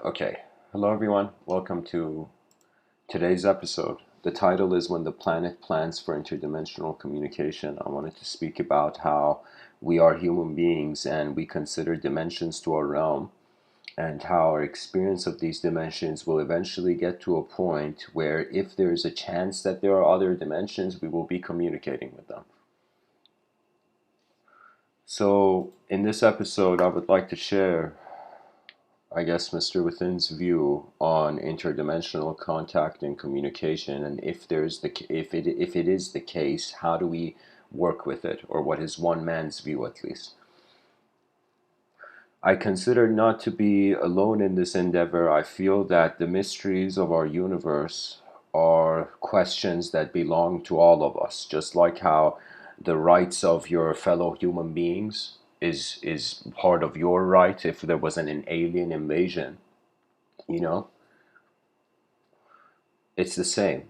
Okay, hello everyone. Welcome to today's episode. The title is When the Planet Plans for Interdimensional Communication. I wanted to speak about how we are human beings and we consider dimensions to our realm, and how our experience of these dimensions will eventually get to a point where, if there is a chance that there are other dimensions, we will be communicating with them. So, in this episode, I would like to share, I guess, Mr.Within's view on interdimensional contact and communication, and if it is the case, how do we work with it, or what is one man's view at least. I consider not to be alone in this endeavor. I feel that the mysteries of our universe are questions that belong to all of us, just like how the rights of your fellow human beings is part of your right if there was an alien invasion, you know? It's the same.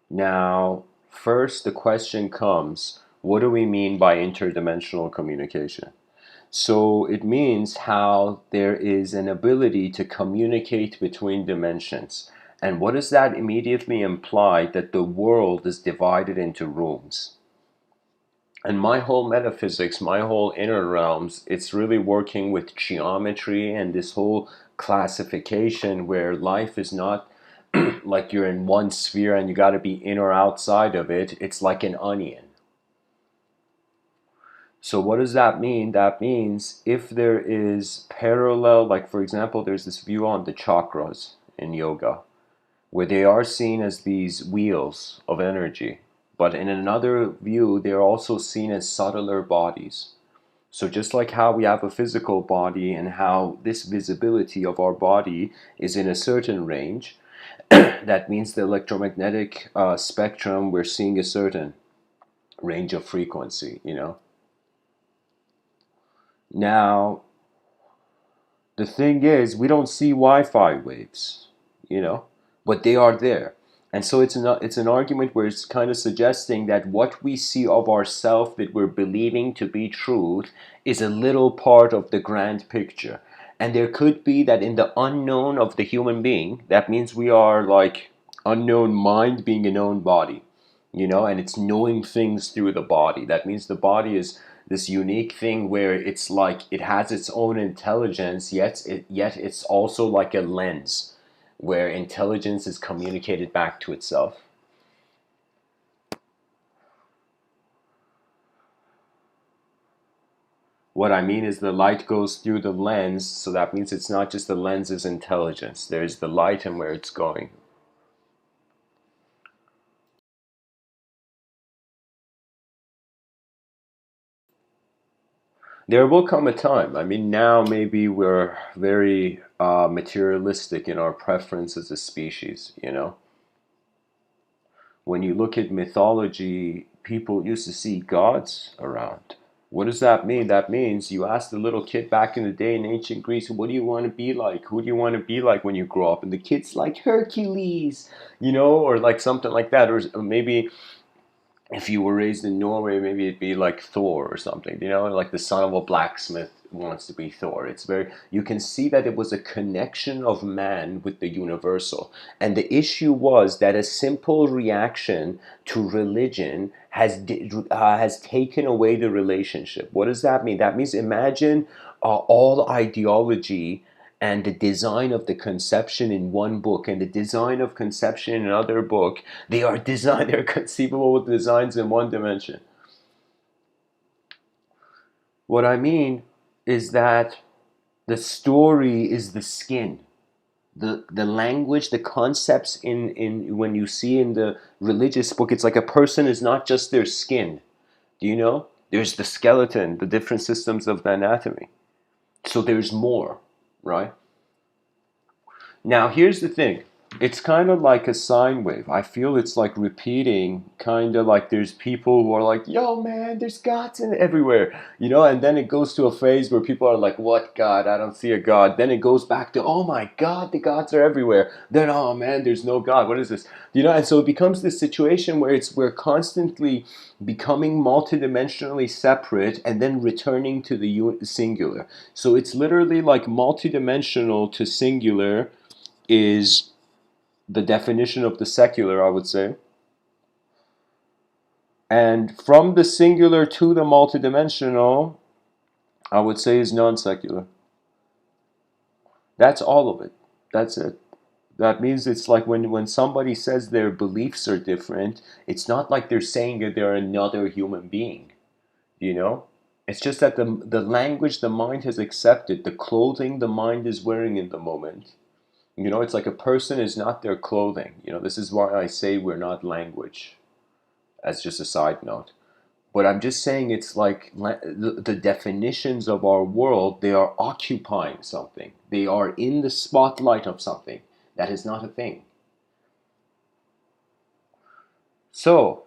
Now, first the question comes, what do we mean by interdimensional communication? So it means how there is an ability to communicate between dimensions. And what does that immediately imply? That the world is divided into rooms. And my whole metaphysics, my whole inner realms, it's really working with geometry and this whole classification where life is not like you're in one sphere and you got to be in or outside of it. It's like an onion. So what does that mean? That means if there is parallel, like for example, there's this view on the chakras in yoga, where they are seen as these wheels of energy. But in another view, they're also seen as subtler bodies. So just like how we have a physical body and how this visibility of our body is in a certain range, that means the electromagnetic spectrum, we're seeing a certain range of frequency, you know. Now, the thing is, we don't see Wi-Fi waves, you know, but they are there. And so it's an argument where it's kind of suggesting that what we see of ourselves that we're believing to be truth is a little part of the grand picture. And there could be that in the unknown of the human being, that means we are like unknown mind being a known body, you know, and it's knowing things through the body. That means the body is this unique thing where it's like it has its own intelligence, yet it's also like a lens where intelligence is communicated back to itself. What I mean is the light goes through the lens, so that means it's not just the lens's intelligence. There's the light and where it's going. There will come a time. I mean, now maybe we're very materialistic in our preference as a species, you know? When you look at mythology, people used to see gods around. What does that mean? That means you asked the little kid back in the day in ancient Greece, what do you want to be like? Who do you want to be like when you grow up? And the kid's like, Hercules, you know, or like something like that. Or maybe if you were raised in Norway, maybe it'd be like Thor or something, you know, like the son of a blacksmith wants to be Thor. It's very, you can see that it was a connection of man with the universal. And the issue was that a simple reaction to religion has taken away the relationship. What does that mean? That means imagine all ideology and the design of the conception in one book and the design of conception in another book. They're conceivable with designs in one dimension. What I mean is that the story is the skin. The language, the concepts in when you see in the religious book, it's like a person is not just their skin. Do you know? There's the skeleton, the different systems of the anatomy. So there's more, right? Now here's the thing. It's kind of like a sine wave. I feel it's like repeating, kind of like there's people who are like, yo, man, there's gods in everywhere, and then it goes to a phase where people are like, what God? I don't see a God. Then it goes back to, oh my God, the gods are everywhere. Then, oh man, there's no God. What is this? And so it becomes this situation where we're constantly becoming multidimensionally separate and then returning to the singular. So it's literally like multidimensional to singular is the definition of the secular, I would say. And from the singular to the multidimensional, I would say is non-secular. That's all of it. That's it. That means it's like when somebody says their beliefs are different, it's not like they're saying that they're another human being, It's just that the language the mind has accepted, the clothing the mind is wearing in the moment, it's like a person is not their clothing. This is why I say we're not language, as just a side note. But I'm just saying it's like the definitions of our world, they are occupying something. They are in the spotlight of something that is not a thing. So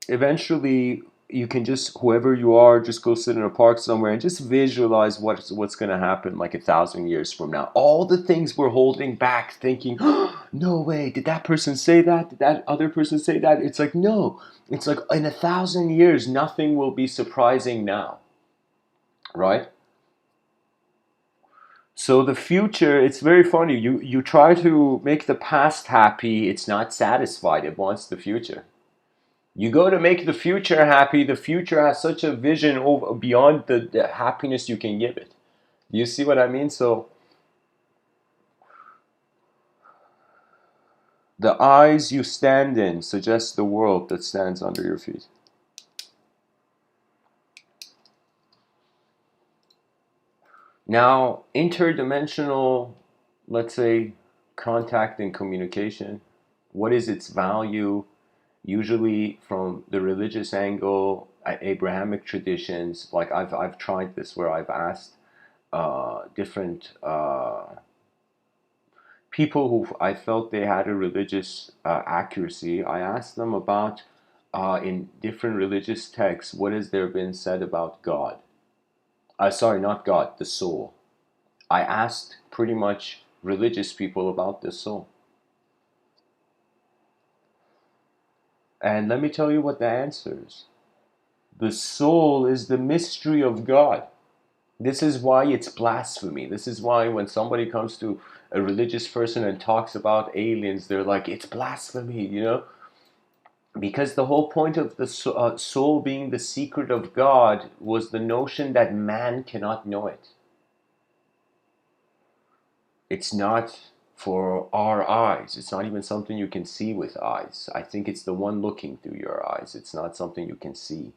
eventually you can just, whoever you are, just go sit in a park somewhere and just visualize what's going to happen like 1,000 years from now. All the things we're holding back, thinking, oh, no way, did that person say that? Did that other person say that? It's like, no. It's like in 1,000 years, nothing will be surprising now. Right? So the future, it's very funny. You try to make the past happy, it's not satisfied. It wants the future. You go to make the future happy, the future has such a vision over beyond the happiness you can give it. You see what I mean? So the eyes you stand in suggest the world that stands under your feet. Now, interdimensional, let's say, contact and communication, what is its value? Usually from the religious angle, Abrahamic traditions, like I've tried this where I've asked different people who I felt they had a religious accuracy. I asked them about in different religious texts, what has there been said about God? Sorry, not God, the soul. I asked pretty much religious people about the soul. And let me tell you what the answer is. The soul is the mystery of God. This is why it's blasphemy. This is why when somebody comes to a religious person and talks about aliens, they're like, it's blasphemy, Because the whole point of the soul being the secret of God was the notion that man cannot know it. It's not for our eyes. It's not even something you can see with eyes. I think it's the one looking through your eyes. It's not something you can see.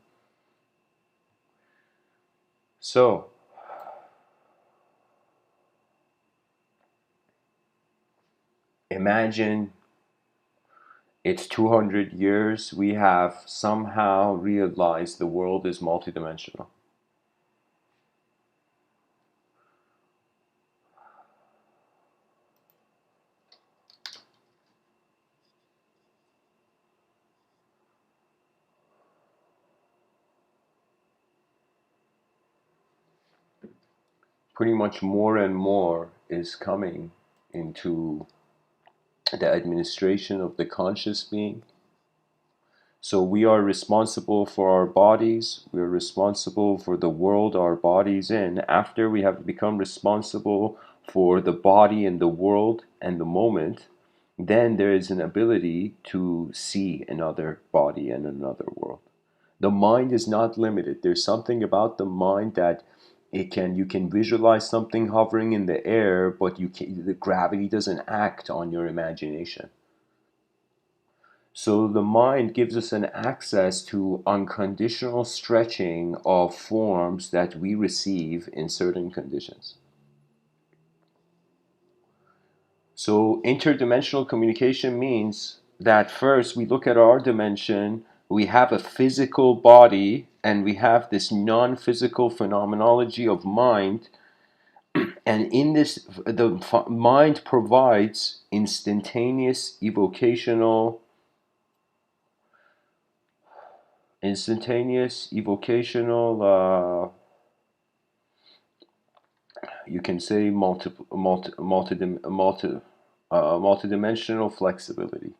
So, imagine it's 200 years. We have somehow realized the world is multidimensional. Pretty much more and more is coming into the administration of the conscious being. So we are responsible for our bodies. We are responsible for the world our bodies in. After we have become responsible for the body and the world and the moment, then there is an ability to see another body and another world. The mind is not limited. There's something about the mind that you can visualize something hovering in the air, but the gravity doesn't act on your imagination. So the mind gives us an access to unconditional stretching of forms that we receive in certain conditions. So interdimensional communication means that first we look at our dimension, we have a physical body, and we have this non-physical phenomenology of mind, And in this, the mind provides instantaneous evocational, you can say multidimensional flexibility.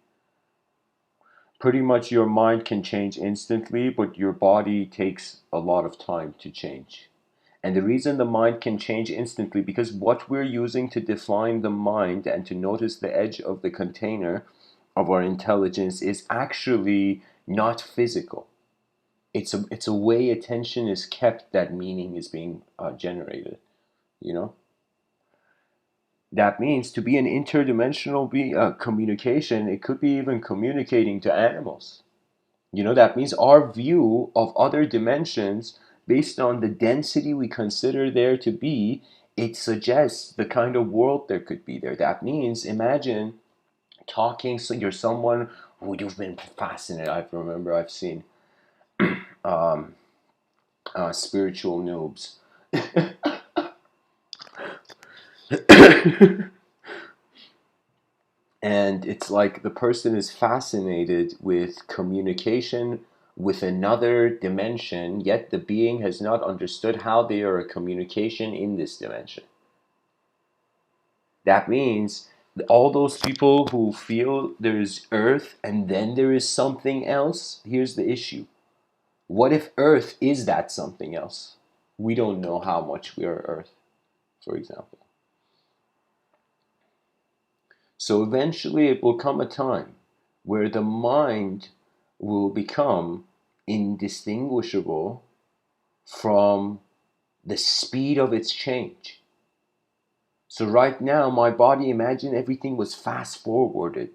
Pretty much your mind can change instantly, but your body takes a lot of time to change. And the reason the mind can change instantly, because what we're using to define the mind and to notice the edge of the container of our intelligence is actually not physical. It's a way attention is kept that meaning is being generated, you know? That means to be an interdimensional communication, it could be even communicating to animals. That means our view of other dimensions, based on the density we consider there to be, it suggests the kind of world there could be there. That means, imagine talking, so you're someone who you've been fascinated. I remember I've seen spiritual noobs. And it's like the person is fascinated with communication with another dimension, yet the being has not understood how they are a communication in this dimension. That means all those people who feel there is earth and then there is something else, here's the issue. What if earth is that something else? We don't know how much we are earth, for example. So eventually it will come a time where the mind will become indistinguishable from the speed of its change. So right now, my body, imagine everything was fast forwarded,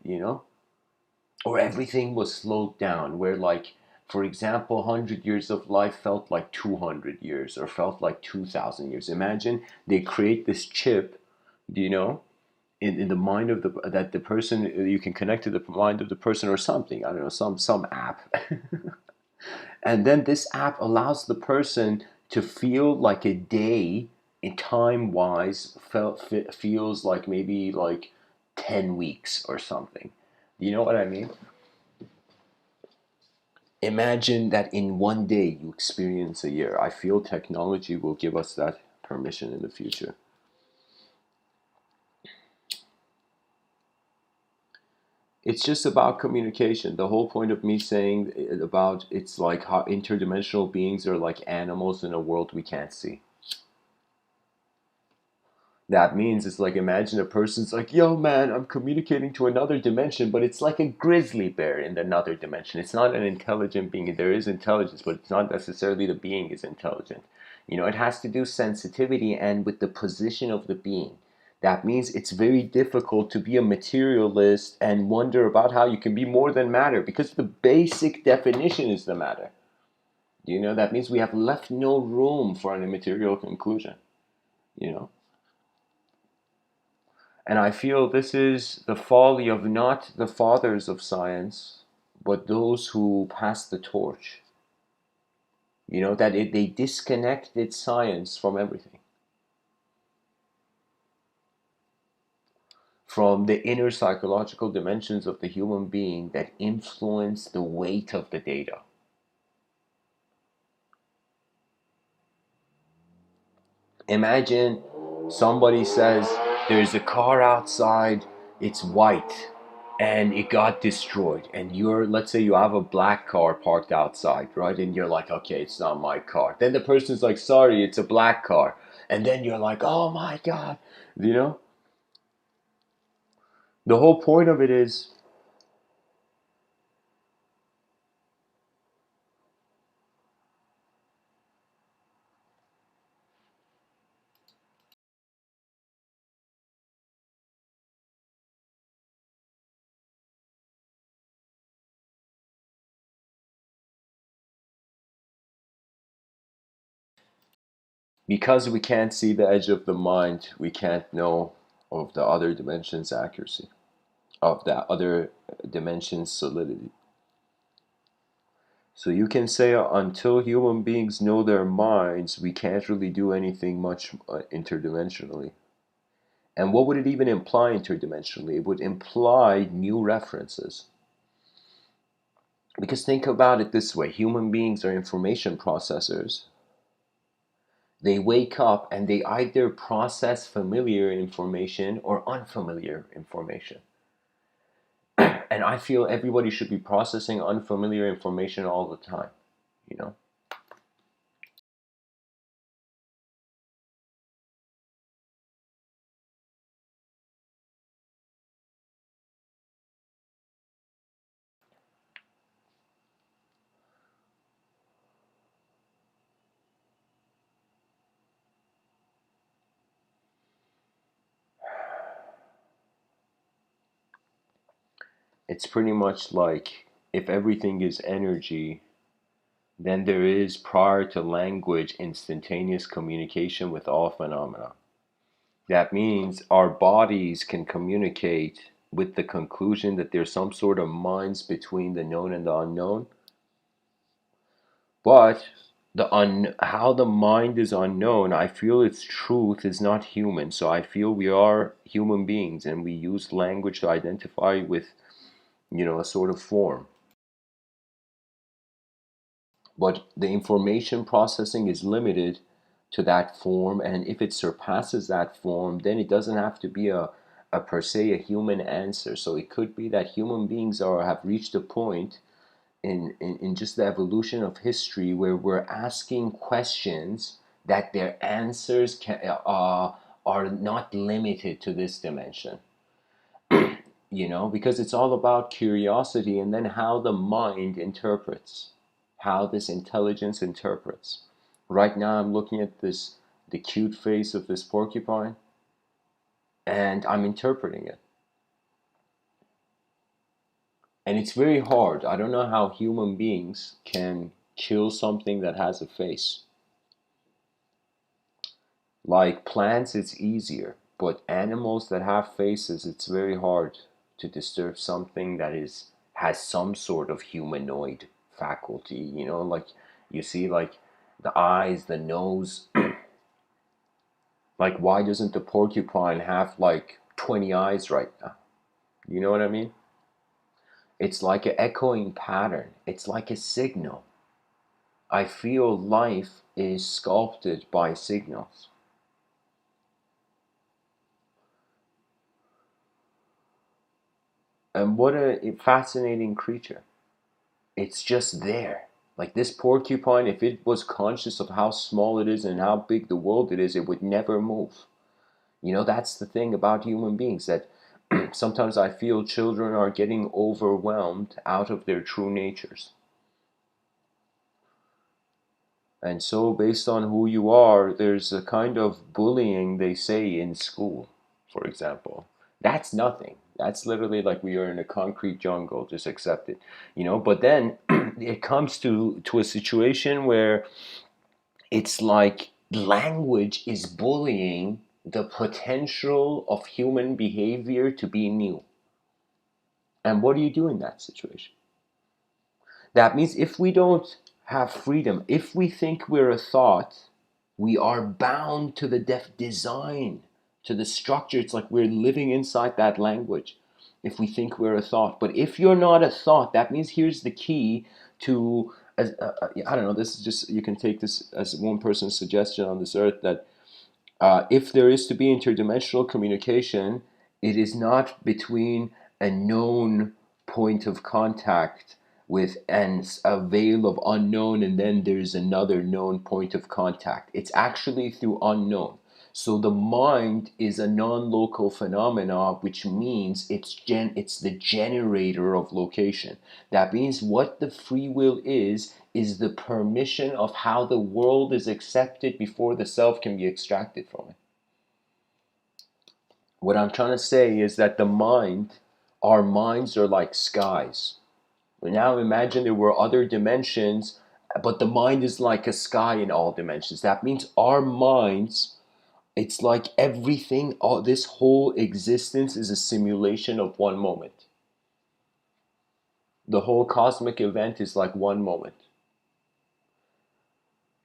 or everything was slowed down, where like, for example, 100 years of life felt like 200 years or felt like 2,000 years. Imagine they create this chip, you know, in the mind of the person, you can connect to the mind of the person or something, I don't know, some app. And then this app allows the person to feel like a day in time wise feels like maybe like 10 weeks or something. You know what I mean? Imagine that in one day you experience a year. I feel technology will give us that permission in the future. It's just about communication. The whole point of me saying about it's like how interdimensional beings are like animals in a world we can't see. That means it's like, imagine a person's like, yo man, I'm communicating to another dimension, but it's like a grizzly bear in another dimension. It's not an intelligent being. There is intelligence, but it's not necessarily the being is intelligent. It has to do sensitivity and with the position of the being. That means it's very difficult to be a materialist and wonder about how you can be more than matter, because the basic definition is the matter. That means we have left no room for an immaterial conclusion. you know And I feel this is the folly of not the fathers of science, but those who pass the torch. They disconnected science from everything, from the inner psychological dimensions of the human being that influence the weight of the data. Imagine somebody says, there's a car outside, it's white, and it got destroyed. And let's say you have a black car parked outside, right? And you're like, okay, it's not my car. Then the person's like, sorry, it's a black car. And then you're like, oh my God. You know? The whole point of it is, because we can't see the edge of the mind, we can't know of the other dimension's accuracy, of that other dimension's solidity. So you can say until human beings know their minds, we can't really do anything much interdimensionally. And what would it even imply interdimensionally? It would imply new references. Because think about it this way, human beings are information processors. They wake up and they either process familiar information or unfamiliar information. And I feel everybody should be processing unfamiliar information all the time, you know? It's pretty much like if everything is energy, then there is, prior to language, instantaneous communication with all phenomena. That means our bodies can communicate with the conclusion that there's some sort of minds between the known and the unknown. But how the mind is unknown, I feel its truth is not human. So I feel we are human beings and we use language to identify with, a sort of form. But the information processing is limited to that form, and if it surpasses that form, then it doesn't have to be a per se a human answer. So it could be that human beings have reached a point in just the evolution of history where we're asking questions that their answers are not limited to this dimension. Because it's all about curiosity and then how the mind interprets, how this intelligence interprets. Right now I'm looking at the cute face of this porcupine, and I'm interpreting it. And it's very hard. I don't know how human beings can kill something that has a face. Like plants, it's easier, but animals that have faces, it's very hard to disturb something that has some sort of humanoid faculty. Like you see, like the eyes, the nose. Like, why doesn't the porcupine have like 20 eyes right now? You know what I mean? It's like an echoing pattern. It's like a signal. I feel life is sculpted by signals. And what a fascinating creature. It's just there. Like this porcupine, if it was conscious of how small it is and how big the world it is, it would never move. That's the thing about human beings, that sometimes I feel children are getting overwhelmed out of their true natures. And so, based on who you are, there's a kind of bullying, they say, in school, for example. That's nothing. That's literally like we are in a concrete jungle, just accept it. But then it comes to a situation where it's like language is bullying the potential of human behavior to be new. And what do you do in that situation? That means if we don't have freedom, if we think we're a thought, we are bound to the design, to the structure. It's like we're living inside that language if we think we're a thought. But if you're not a thought, that means here's the key to, I don't know, this is just, you can take this as one person's suggestion on this earth, that if there is to be interdimensional communication, it is not between a known point of contact with a veil of unknown, and then there's another known point of contact. It's actually through unknown. So the mind is a non-local phenomena, which means it's the generator of location. That means what the free will is the permission of how the world is accepted before the self can be extracted from it. What I'm trying to say is that our minds are like skies. Now imagine there were other dimensions, but the mind is like a sky in all dimensions. That means our minds, it's like everything, all this whole existence is a simulation of one moment. The whole cosmic event is like one moment.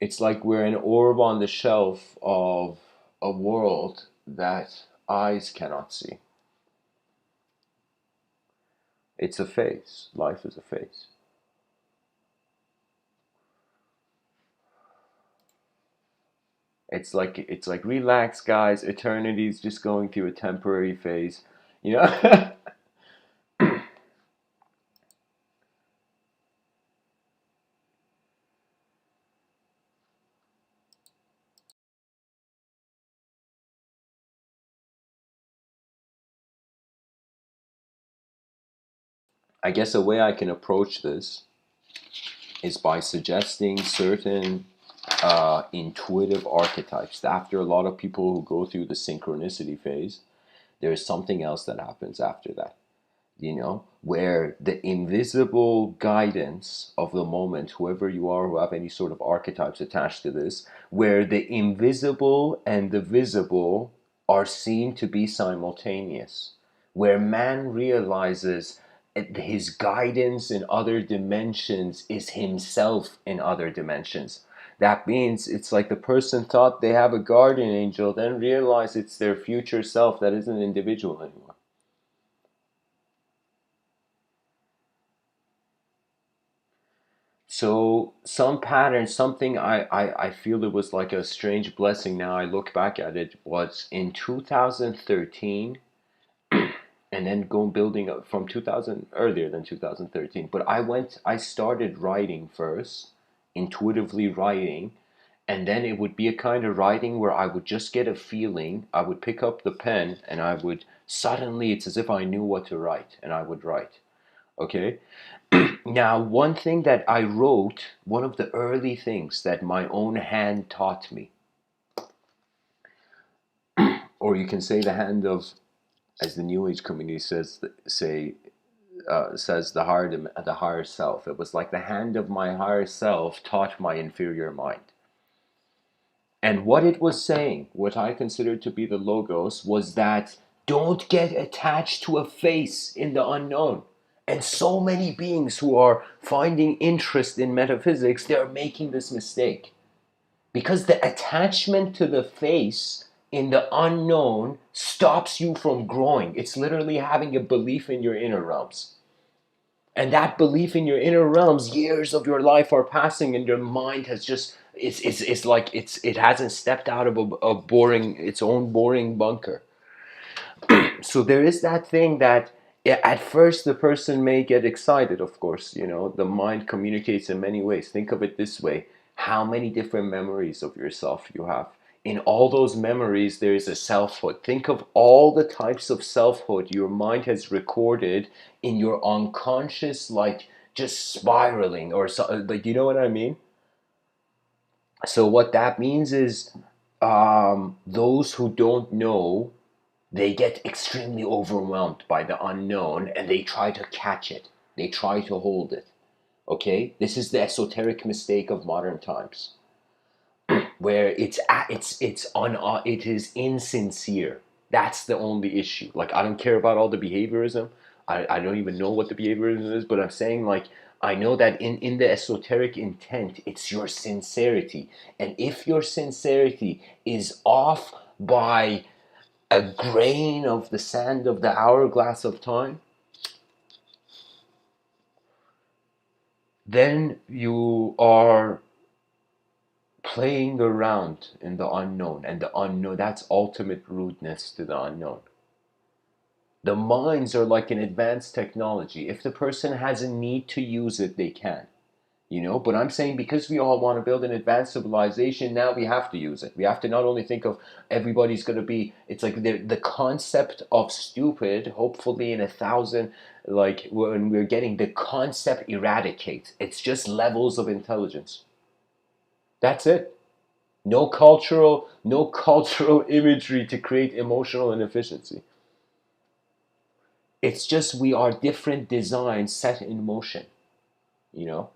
It's like we're an orb on the shelf of a world that eyes cannot see. It's a phase. Life is a phase. It's like relax, guys. Eternity's just going through a temporary phase. You know? I guess a way I can approach this is by suggesting certain intuitive archetypes. After a lot of people who go through the synchronicity phase, there's something else that happens after that, where the invisible guidance of the moment, whoever you are who have any sort of archetypes attached to this, where the invisible and the visible are seen to be simultaneous, where man realizes his guidance in other dimensions is himself in other dimensions. That means it's like the person thought they have a guardian angel, then realize it's their future self that isn't an individual anymore. So some patterns, something I feel it was like a strange blessing now I look back at it, was in 2013, and then going building up from 2000, earlier than 2013. But I started writing first, intuitively writing, and then it would be a kind of writing where I would just get a feeling. I would pick up the pen and I would suddenly, it's as if I knew what to write, and I would write. Okay? Now, one thing that I wrote, one of the early things that my own hand taught me, or you can say the hand of, as the New Age community says, says the higher self. It was like the hand of my higher self taught my inferior mind. And what it was saying, what I considered to be the logos, was that don't get attached to a face in the unknown. And so many beings who are finding interest in metaphysics, they're making this mistake. Because the attachment to the face in the unknown stops you from growing. It's literally having a belief in your inner realms. And that belief in your inner realms, years of your life are passing and your mind has just, it's like it hasn't stepped out of a boring, its own boring bunker. So there is that thing that, yeah, at first the person may get excited. Of course, the mind communicates in many ways. Think of it this way: how many different memories of yourself you have. In all those memories there is a selfhood. Think of all the types of selfhood your mind has recorded in your unconscious, like just spiraling, or so, like, you know what I mean? So what that means is, those who don't know, they get extremely overwhelmed by the unknown and they try to catch it. They try to hold it. Okay? This is the esoteric mistake of modern times, where it is insincere. That's the only issue. Like, I don't care about all the behaviorism. I don't even know what the behaviorism is, but I'm saying, like, I know that in the esoteric intent, it's your sincerity. And if your sincerity is off by a grain of the sand of the hourglass of time, then you are playing around in the unknown. And the unknown, that's ultimate rudeness to the unknown. The minds are like an advanced technology. If the person has a need to use it, they can. But I'm saying, because we all want to build an advanced civilization, now we have to use it. We have to not only think of everybody's going to be, it's like the concept of stupid, hopefully in 1,000, like when we're getting the concept eradicate. It's just levels of intelligence. That's it. No cultural imagery to create emotional inefficiency. It's just we are different designs set in motion, you know?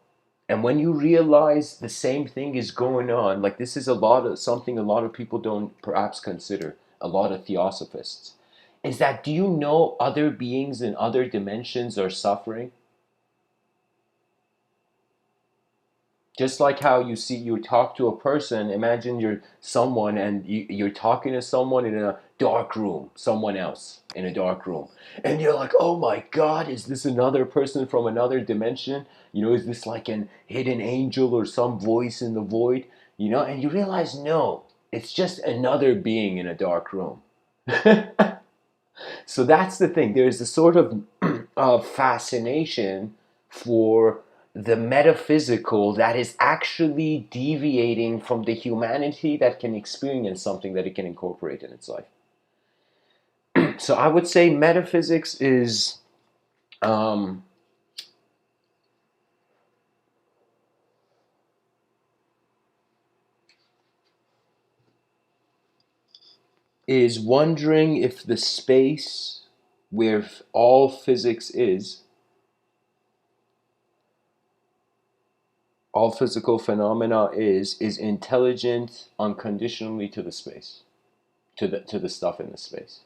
And when you realize the same thing is going on, like, this is something a lot of people don't perhaps consider, a lot of theosophists, is that, do you know other beings in other dimensions are suffering? Just like how you talk to a person, imagine you're someone and you're talking to someone in a dark room, someone else in a dark room. And you're like, oh my God, is this another person from another dimension? Is this like an hidden angel or some voice in the void? And you realize, no, it's just another being in a dark room. So that's the thing. There's a sort of fascination for the metaphysical that is actually deviating from the humanity that can experience something that it can incorporate in its life. So I would say metaphysics is wondering if the space where all physics is, all physical phenomena is intelligent unconditionally to the space, to the stuff in the space.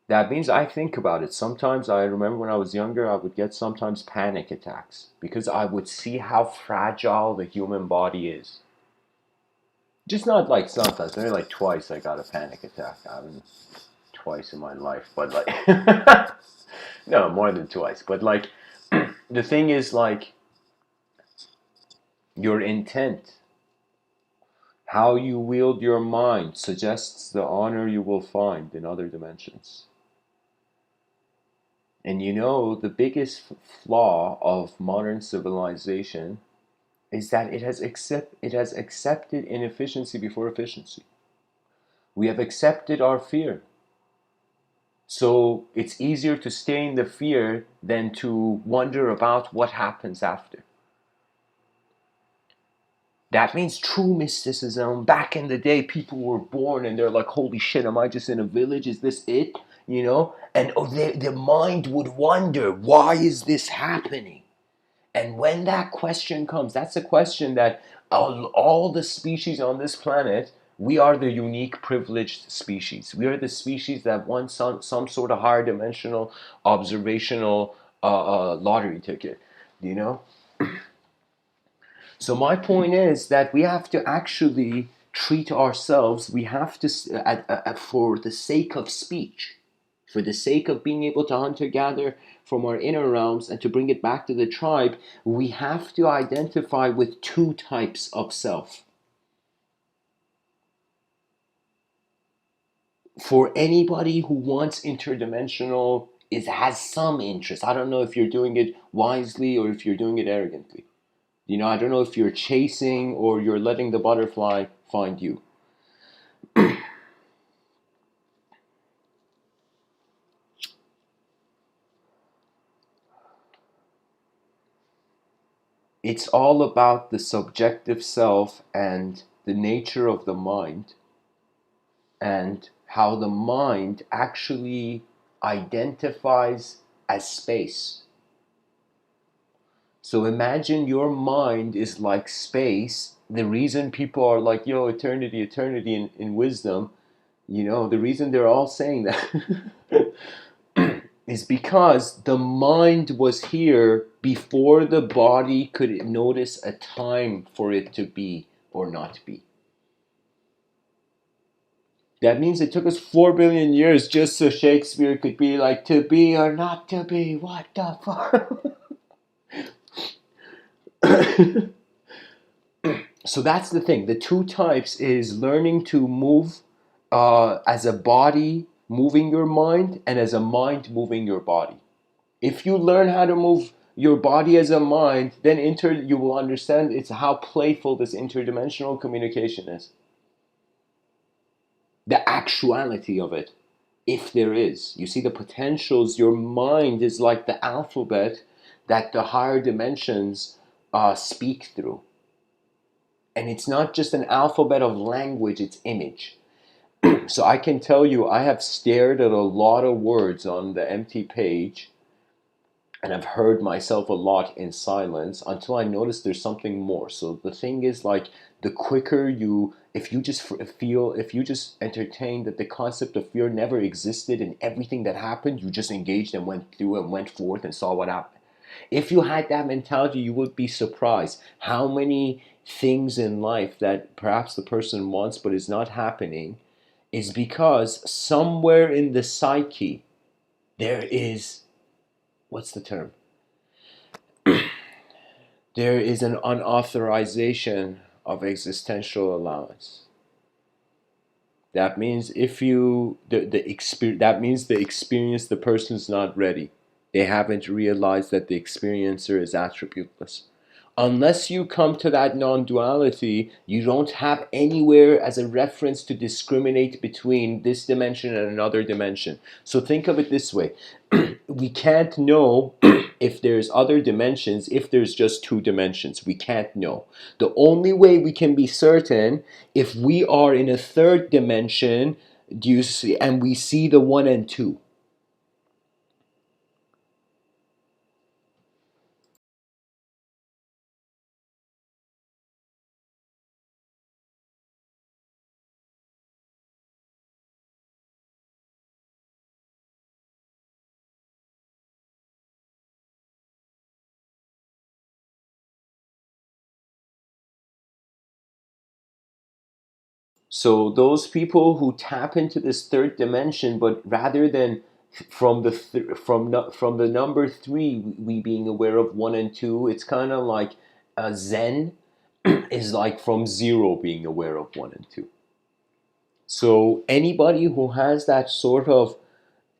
That means I think about it. Sometimes I remember when I was younger, I would get sometimes panic attacks because I would see how fragile the human body is. Just not like sometimes, maybe like twice I got a panic attack. I mean, twice in my life, but like, no, more than twice. But like, the thing is like, your intent, how you wield your mind suggests the honor you will find in other dimensions. And the biggest flaw of modern civilization is that it has accepted inefficiency before efficiency. We have accepted our fear. So it's easier to stay in the fear than to wonder about what happens after. That means true mysticism. Back in the day, people were born and they're like, holy shit, am I just in a village? Is this it? And their mind would wonder, why is this happening? And when that question comes, that's a question that all the species on this planet, we are the unique privileged species. We are the species that won some sort of higher dimensional observational lottery ticket, you know? So my point is that we have to actually treat ourselves, we have to, for the sake of speech, for the sake of being able to hunter-gather from our inner realms and to bring it back to the tribe, we have to identify with two types of self. For anybody who wants interdimensional, has some interest. I don't know if you're doing it wisely or if you're doing it arrogantly. I don't know if you're chasing or you're letting the butterfly find you. It's all about the subjective self and the nature of the mind and how the mind actually identifies as space. So imagine your mind is like space. The reason people are like, yo, eternity in wisdom, the reason they're all saying that is because the mind was here before the body could notice a time for it to be or not be. That means it took us 4 billion years just so Shakespeare could be like, to be or not to be, what the fuck? So that's the thing. The two types is learning to move as a body moving your mind and as a mind moving your body. If you learn how to move your body as a mind, then you will understand it's how playful this interdimensional communication is. The actuality of it, if there is. You see the potentials. Your mind is like the alphabet that the higher dimensions speak through. And it's not just an alphabet of language, it's image. So I can tell you, I have stared at a lot of words on the empty page, and I've heard myself a lot in silence until I noticed there's something more. So the thing is, like, the quicker if you just entertain that the concept of fear never existed in everything that happened, you just engaged and went through and went forth and saw what happened. If you had that mentality, you would be surprised how many things in life that perhaps the person wants but is not happening is because somewhere in the psyche there is, what's the term? There is an unauthorization of existential allowance. That means if you the experience, that means the experience, the person's not ready. They haven't realized that the experiencer is attributeless. Unless you come to that non-duality, you don't have anywhere as a reference to discriminate between this dimension and another dimension. So think of it this way. We can't know if there's other dimensions if there's just two dimensions. We can't know. The only way we can be certain, if we are in a third dimension, do you see, and we see the one and two. So those people who tap into this third dimension, but rather than from the from the number three, we being aware of one and two, it's kind of like Zen is like from zero being aware of one and two. So anybody who has that sort of,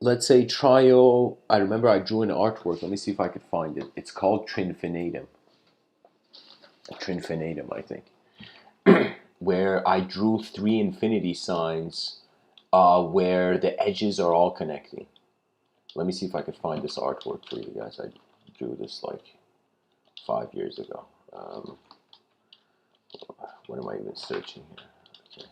let's say, trio, I remember I drew an artwork. Let me see if I could find it. It's called Trinfinitum. Trinfinitum, I think, where I drew three infinity signs where the edges are all connecting. Let me see if I could find this artwork for you guys. I drew this like 5 years ago. What am I even searching here? Okay.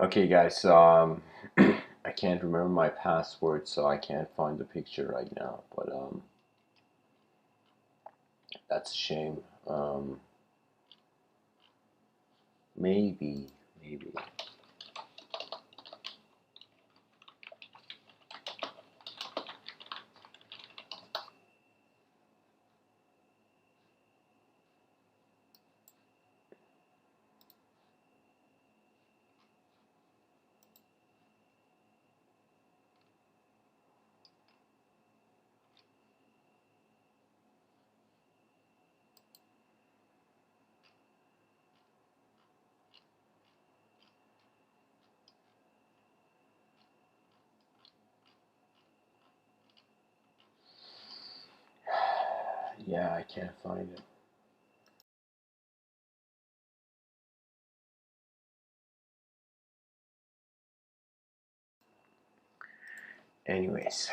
Okay, guys. I can't remember my password, so I can't find the picture right now. But that's a shame. Maybe, maybe. Yeah, I can't find it. Anyways.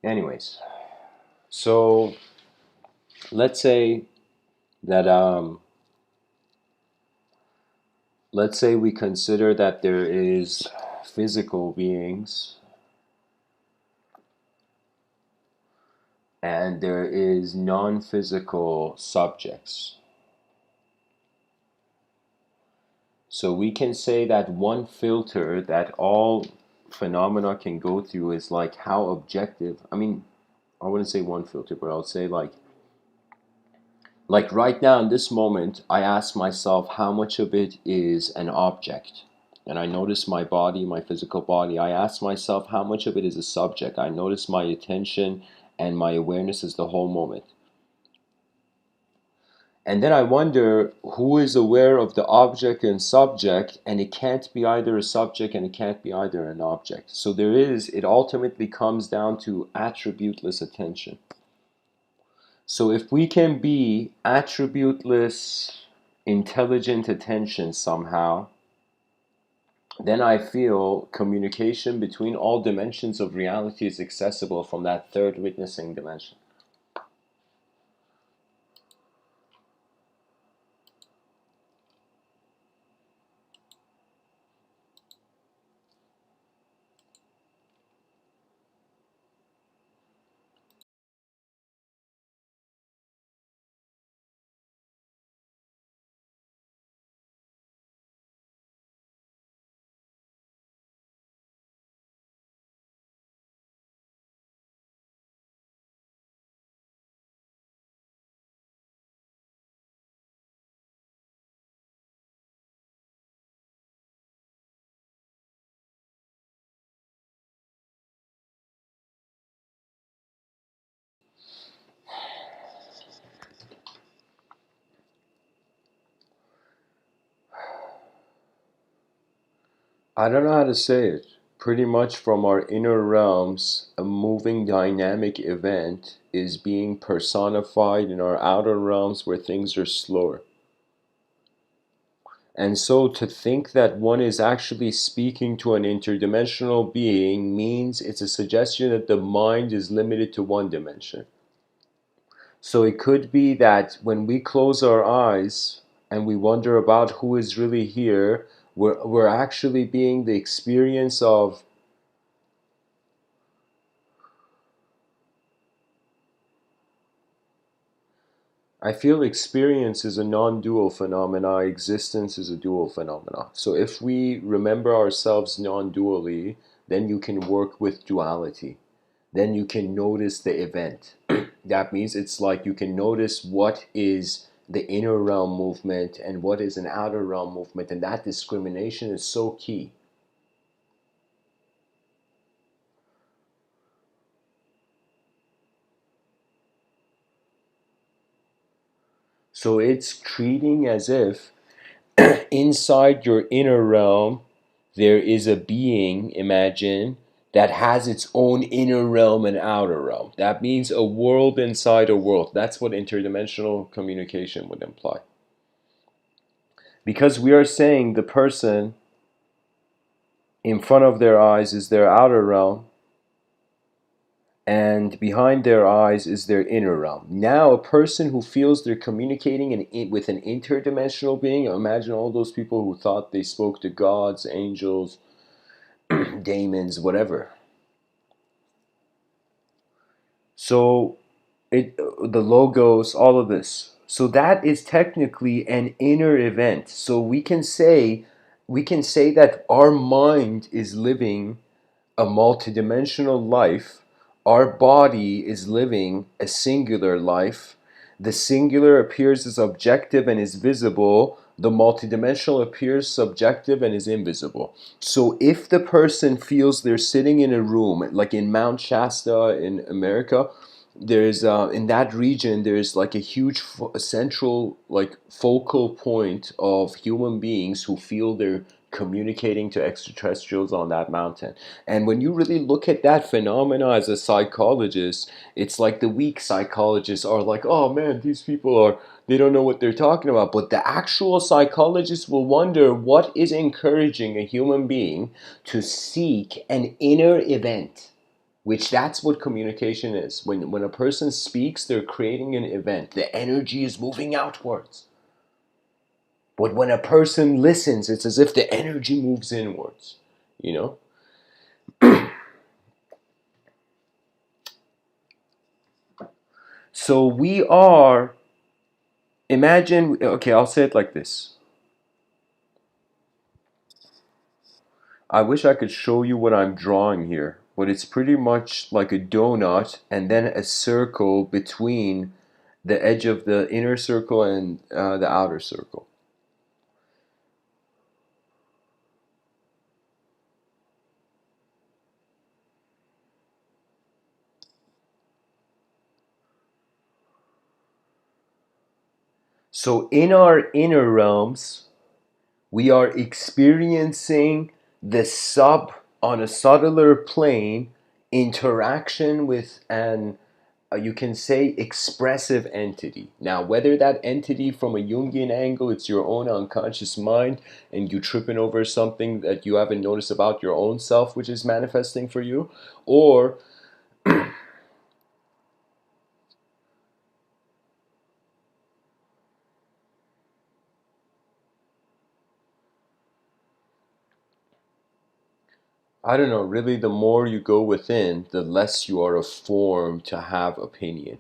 Anyways, so let's say that let's say we consider that there is physical beings and there is non-physical subjects. So we can say that one filter that all phenomena can go through is like how objective. I mean, I wouldn't say one filter, but I would say like right now in this moment, I ask myself how much of it is an object. And I notice my body, my physical body. I ask myself how much of it is a subject. I notice my attention and my awareness is the whole moment. And then I wonder who is aware of the object and subject, and it can't be either a subject and it can't be either an object. So it ultimately comes down to attributeless attention. So if we can be attributeless, intelligent attention somehow, then I feel communication between all dimensions of reality is accessible from that third witnessing dimension. I don't know how to say it. Pretty much from our inner realms, a moving dynamic event is being personified in our outer realms where things are slower. And so to think that one is actually speaking to an interdimensional being means it's a suggestion that the mind is limited to one dimension. So it could be that when we close our eyes and we wonder about who is really here, we're actually being the experience of I feel experience is a non-dual phenomena, existence is a dual phenomena. So if we remember ourselves non-dually, then you can work with duality. Then you can notice the event. That means it's like you can notice what is the inner realm movement and what is an outer realm movement, and that discrimination is so key. So it's treating as if inside your inner realm there is a being, imagine, that has its own inner realm and outer realm. That means a world inside a world. That's what interdimensional communication would imply. Because we are saying the person in front of their eyes is their outer realm, and behind their eyes is their inner realm. Now, a person who feels they're communicating with an interdimensional being, imagine all those people who thought they spoke to gods, angels, daemons, whatever. So, the logos, all of this. So that is technically an inner event. So we can say that our mind is living a multidimensional life our body is living a singular life. The singular appears as objective and is visible. The multidimensional appears subjective and is invisible. So if the person feels they're sitting in a room, like in Mount Shasta in America, there's in that region there's like a huge central like focal point of human beings who feel they're communicating to extraterrestrials on that mountain. And when you really look at that phenomena as a psychologist, it's like the weak psychologists are like, oh man, these people are, they don't know what they're talking about. But the actual psychologists will wonder what is encouraging a human being to seek an inner event, which that's what communication is. When a person speaks, they're creating an event. The energy is moving outwards. But when a person listens, it's as if the energy moves inwards, you know? So we are, imagine, okay, I'll say it like this. I wish I could show you what I'm drawing here, but it's pretty much like a donut and then a circle between the edge of the inner circle and the outer circle. So in our inner realms, we are experiencing the on a subtler plane interaction with an you can say expressive entity. Now, whether that entity from a Jungian angle, it's your own unconscious mind and you tripping over something that you haven't noticed about your own self, which is manifesting for you, or I don't know, really the more you go within, the less you are a form to have opinion.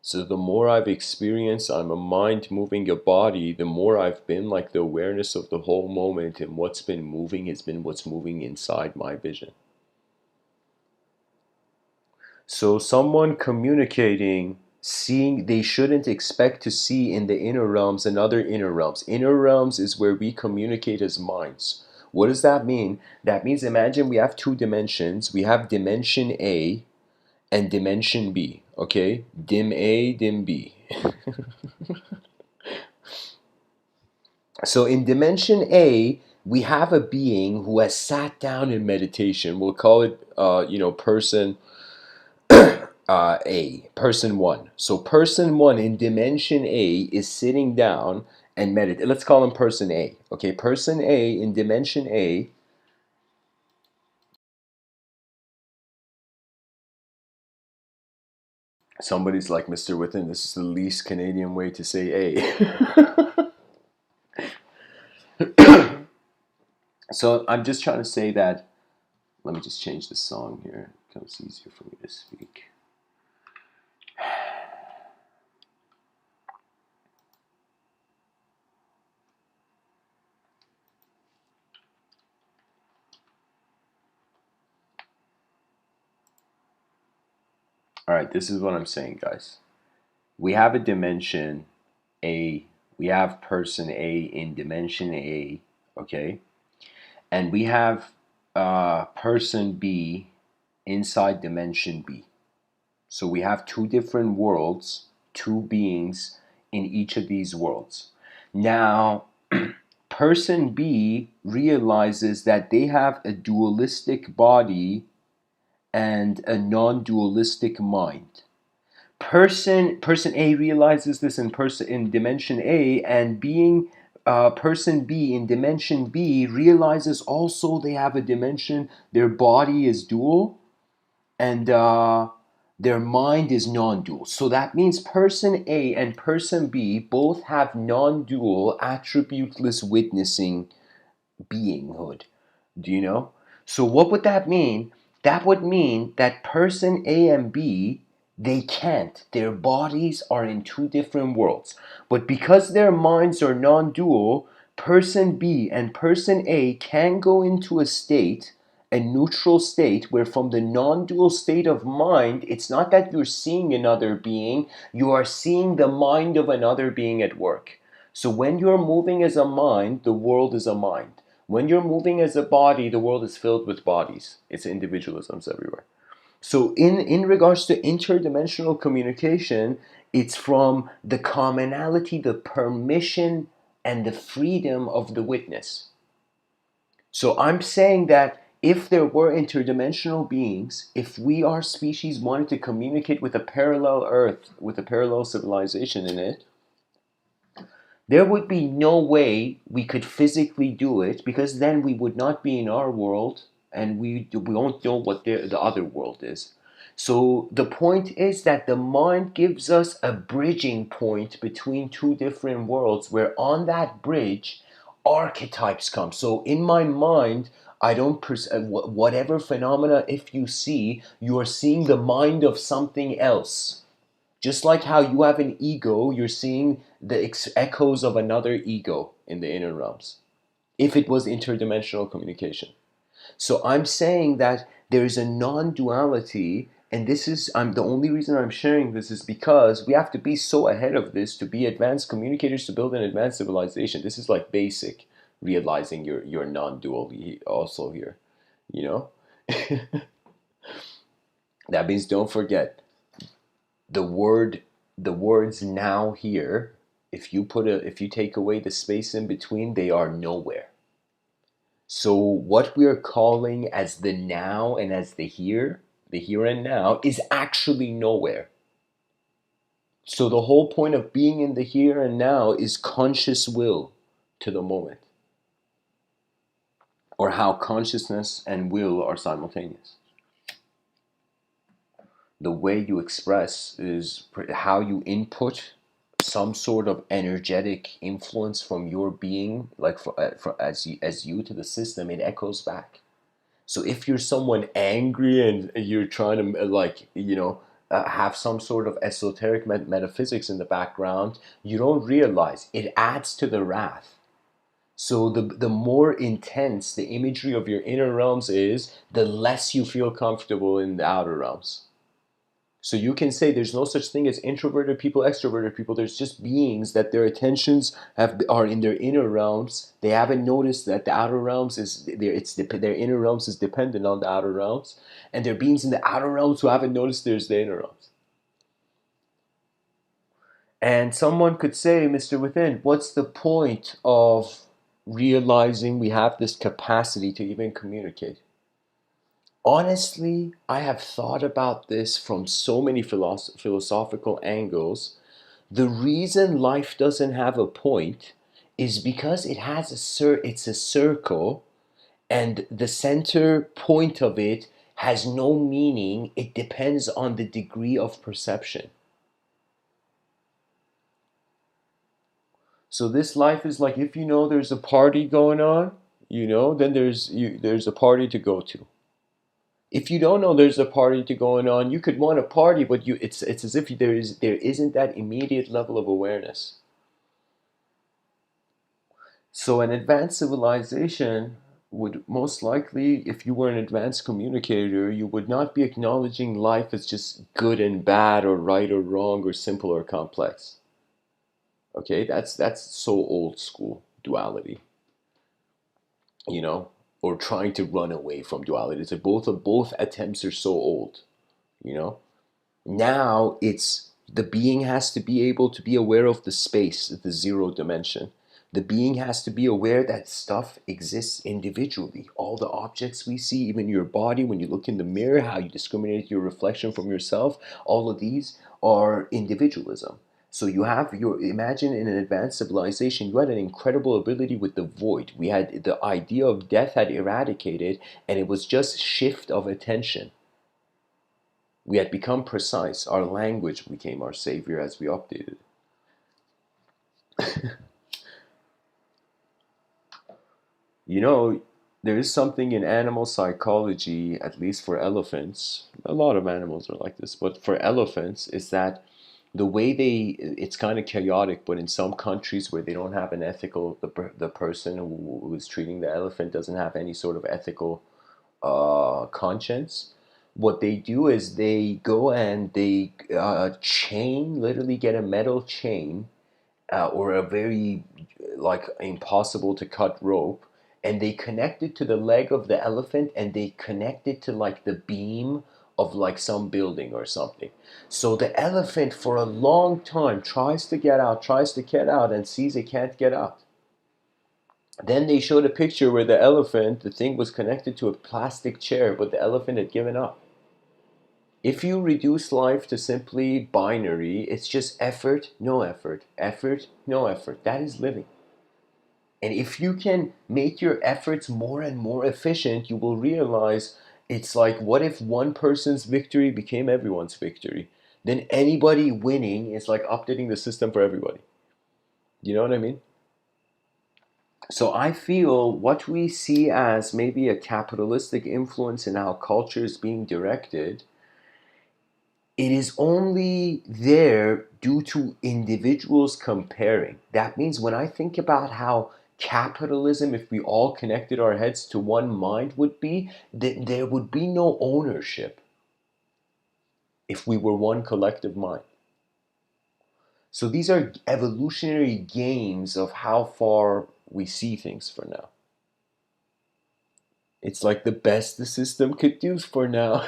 So the more I've experienced, I'm a mind moving a body, the more I've been like the awareness of the whole moment, and what's been moving has been what's moving inside my vision. So someone communicating, seeing, they shouldn't expect to see in the inner realms and other inner realms. Inner realms is where we communicate as minds. What does that mean? That means imagine we have two dimensions. We have dimension A and dimension B. Okay? Dim A, dim B. So in dimension A, we have a being who has sat down in meditation. We'll call it, person A, person one. So person one in dimension A is sitting down and meditate. Let's call him person A. Okay, person A in dimension A. Somebody's like, Mr.Within, this is the least Canadian way to say A. So I'm just trying to say that, let me just change the song here. It becomes easier for me to speak. All right, this is what I'm saying, guys. We have a dimension A. We have person A in dimension A, okay? And we have person B inside dimension B. So we have two different worlds, two beings in each of these worlds. Now, person B realizes that they have a dualistic body and a non-dualistic mind. Person A realizes this in dimension A, and being person B in dimension B realizes also they have a dimension. Their body is dual, and their mind is non-dual. So that means person A and person B both have non-dual, attributeless witnessing beinghood. Do you know? So what would that mean? That would mean that person A and B, they can't. Their bodies are in two different worlds. But because their minds are non-dual, person B and person A can go into a state a neutral state where from the non-dual state of mind, it's not that you're seeing another being, you are seeing the mind of another being at work. So when you're moving as a mind, the world is a mind. When you're moving as a body, the world is filled with bodies. It's individualisms everywhere. So in regards to interdimensional communication, it's from the commonality, the permission, and the freedom of the witness. So I'm saying that if there were interdimensional beings, if we, our species, wanted to communicate with a parallel Earth, with a parallel civilization in it, there would be no way we could physically do it, because then we would not be in our world and we won't know what the other world is. So the point is that the mind gives us a bridging point between two different worlds, where on that bridge archetypes come. So in my mind, I don't whatever phenomena, if you see, you are seeing the mind of something else. Just like how you have an ego, you're seeing the echoes of another ego in the inner realms, if it was interdimensional communication. So I'm saying that there is a non-duality, and this is, the only reason I'm sharing this is because we have to be so ahead of this to be advanced communicators, to build an advanced civilization. This is like basic, realizing your non-duality also here, you know? That means don't forget, the words now here, if you take away the space in between, they are nowhere. So what we are calling as the now and as the here and now, is actually nowhere. So the whole point of being in the here and now is conscious will to the moment, or how consciousness and will are simultaneous. The way you express is how you input some sort of energetic influence from your being, like as you to the system, it echoes back. So if you're someone angry and you're trying to have some sort of esoteric metaphysics in the background, you don't realize it adds to the wrath. So the more intense the imagery of your inner realms is, the less you feel comfortable in the outer realms. So you can say there's no such thing as introverted people, extroverted people. There's just beings that their attentions are in their inner realms. They haven't noticed that the outer realms their inner realms is dependent on the outer realms, and there are beings in the outer realms who haven't noticed there's the inner realms. And someone could say, Mr. Within, what's the point of realizing we have this capacity to even communicate? Honestly, I have thought about this from so many philosophical angles. The reason life doesn't have a point is because it has it's a circle, and the center point of it has no meaning. It depends on the degree of perception. So this life is like, if you know there's a party going on, then there's a party to go to. If you don't know there's a party going on, you could want a party, but it's as if there isn't that immediate level of awareness. So an advanced civilization would most likely, if you were an advanced communicator, you would not be acknowledging life as just good and bad, or right or wrong, or simple or complex. Okay, that's so old school duality, or trying to run away from duality. It's like both attempts are so old, Now it's the being has to be able to be aware of the space, the zero dimension. The being has to be aware that stuff exists individually. All the objects we see, even your body, when you look in the mirror, how you discriminate your reflection from yourself, all of these are individualism. So imagine in an advanced civilization, you had an incredible ability with the void. We had the idea of death had eradicated, and it was just shift of attention. We had become precise. Our language became our savior as we updated. There is something in animal psychology, at least for elephants. A lot of animals are like this, but for elephants, is that the way it's kind of chaotic, but in some countries where they don't have the person who is treating the elephant doesn't have any sort of ethical conscience, what they do is they go and they chain, literally get a metal chain or a very like impossible to cut rope, and they connect it to the leg of the elephant, and they connect it to like the beam of like some building or something. So the elephant for a long time tries to get out, and sees it can't get out. Then they showed a picture where the thing was connected to a plastic chair, but the elephant had given up. If you reduce life to simply binary, it's just effort, no effort, effort, no effort. That is living. And if you can make your efforts more and more efficient, you will realize it's like, what if one person's victory became everyone's victory? Then anybody winning is like updating the system for everybody. You know what I mean? So I feel what we see as maybe a capitalistic influence in how culture is being directed, it is only there due to individuals comparing. That means when I think about how capitalism, if we all connected our heads to one mind, would be, that there would be no ownership if we were one collective mind. So these are evolutionary games of how far we see things for now. It's like the best the system could do for now.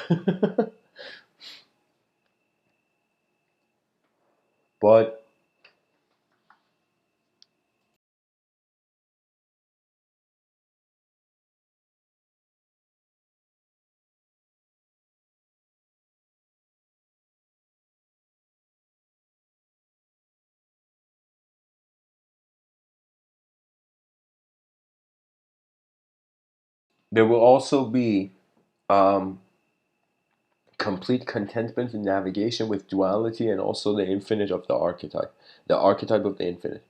But there will also be um, complete contentment and navigation with duality, and also the infinite of the archetype of the infinite.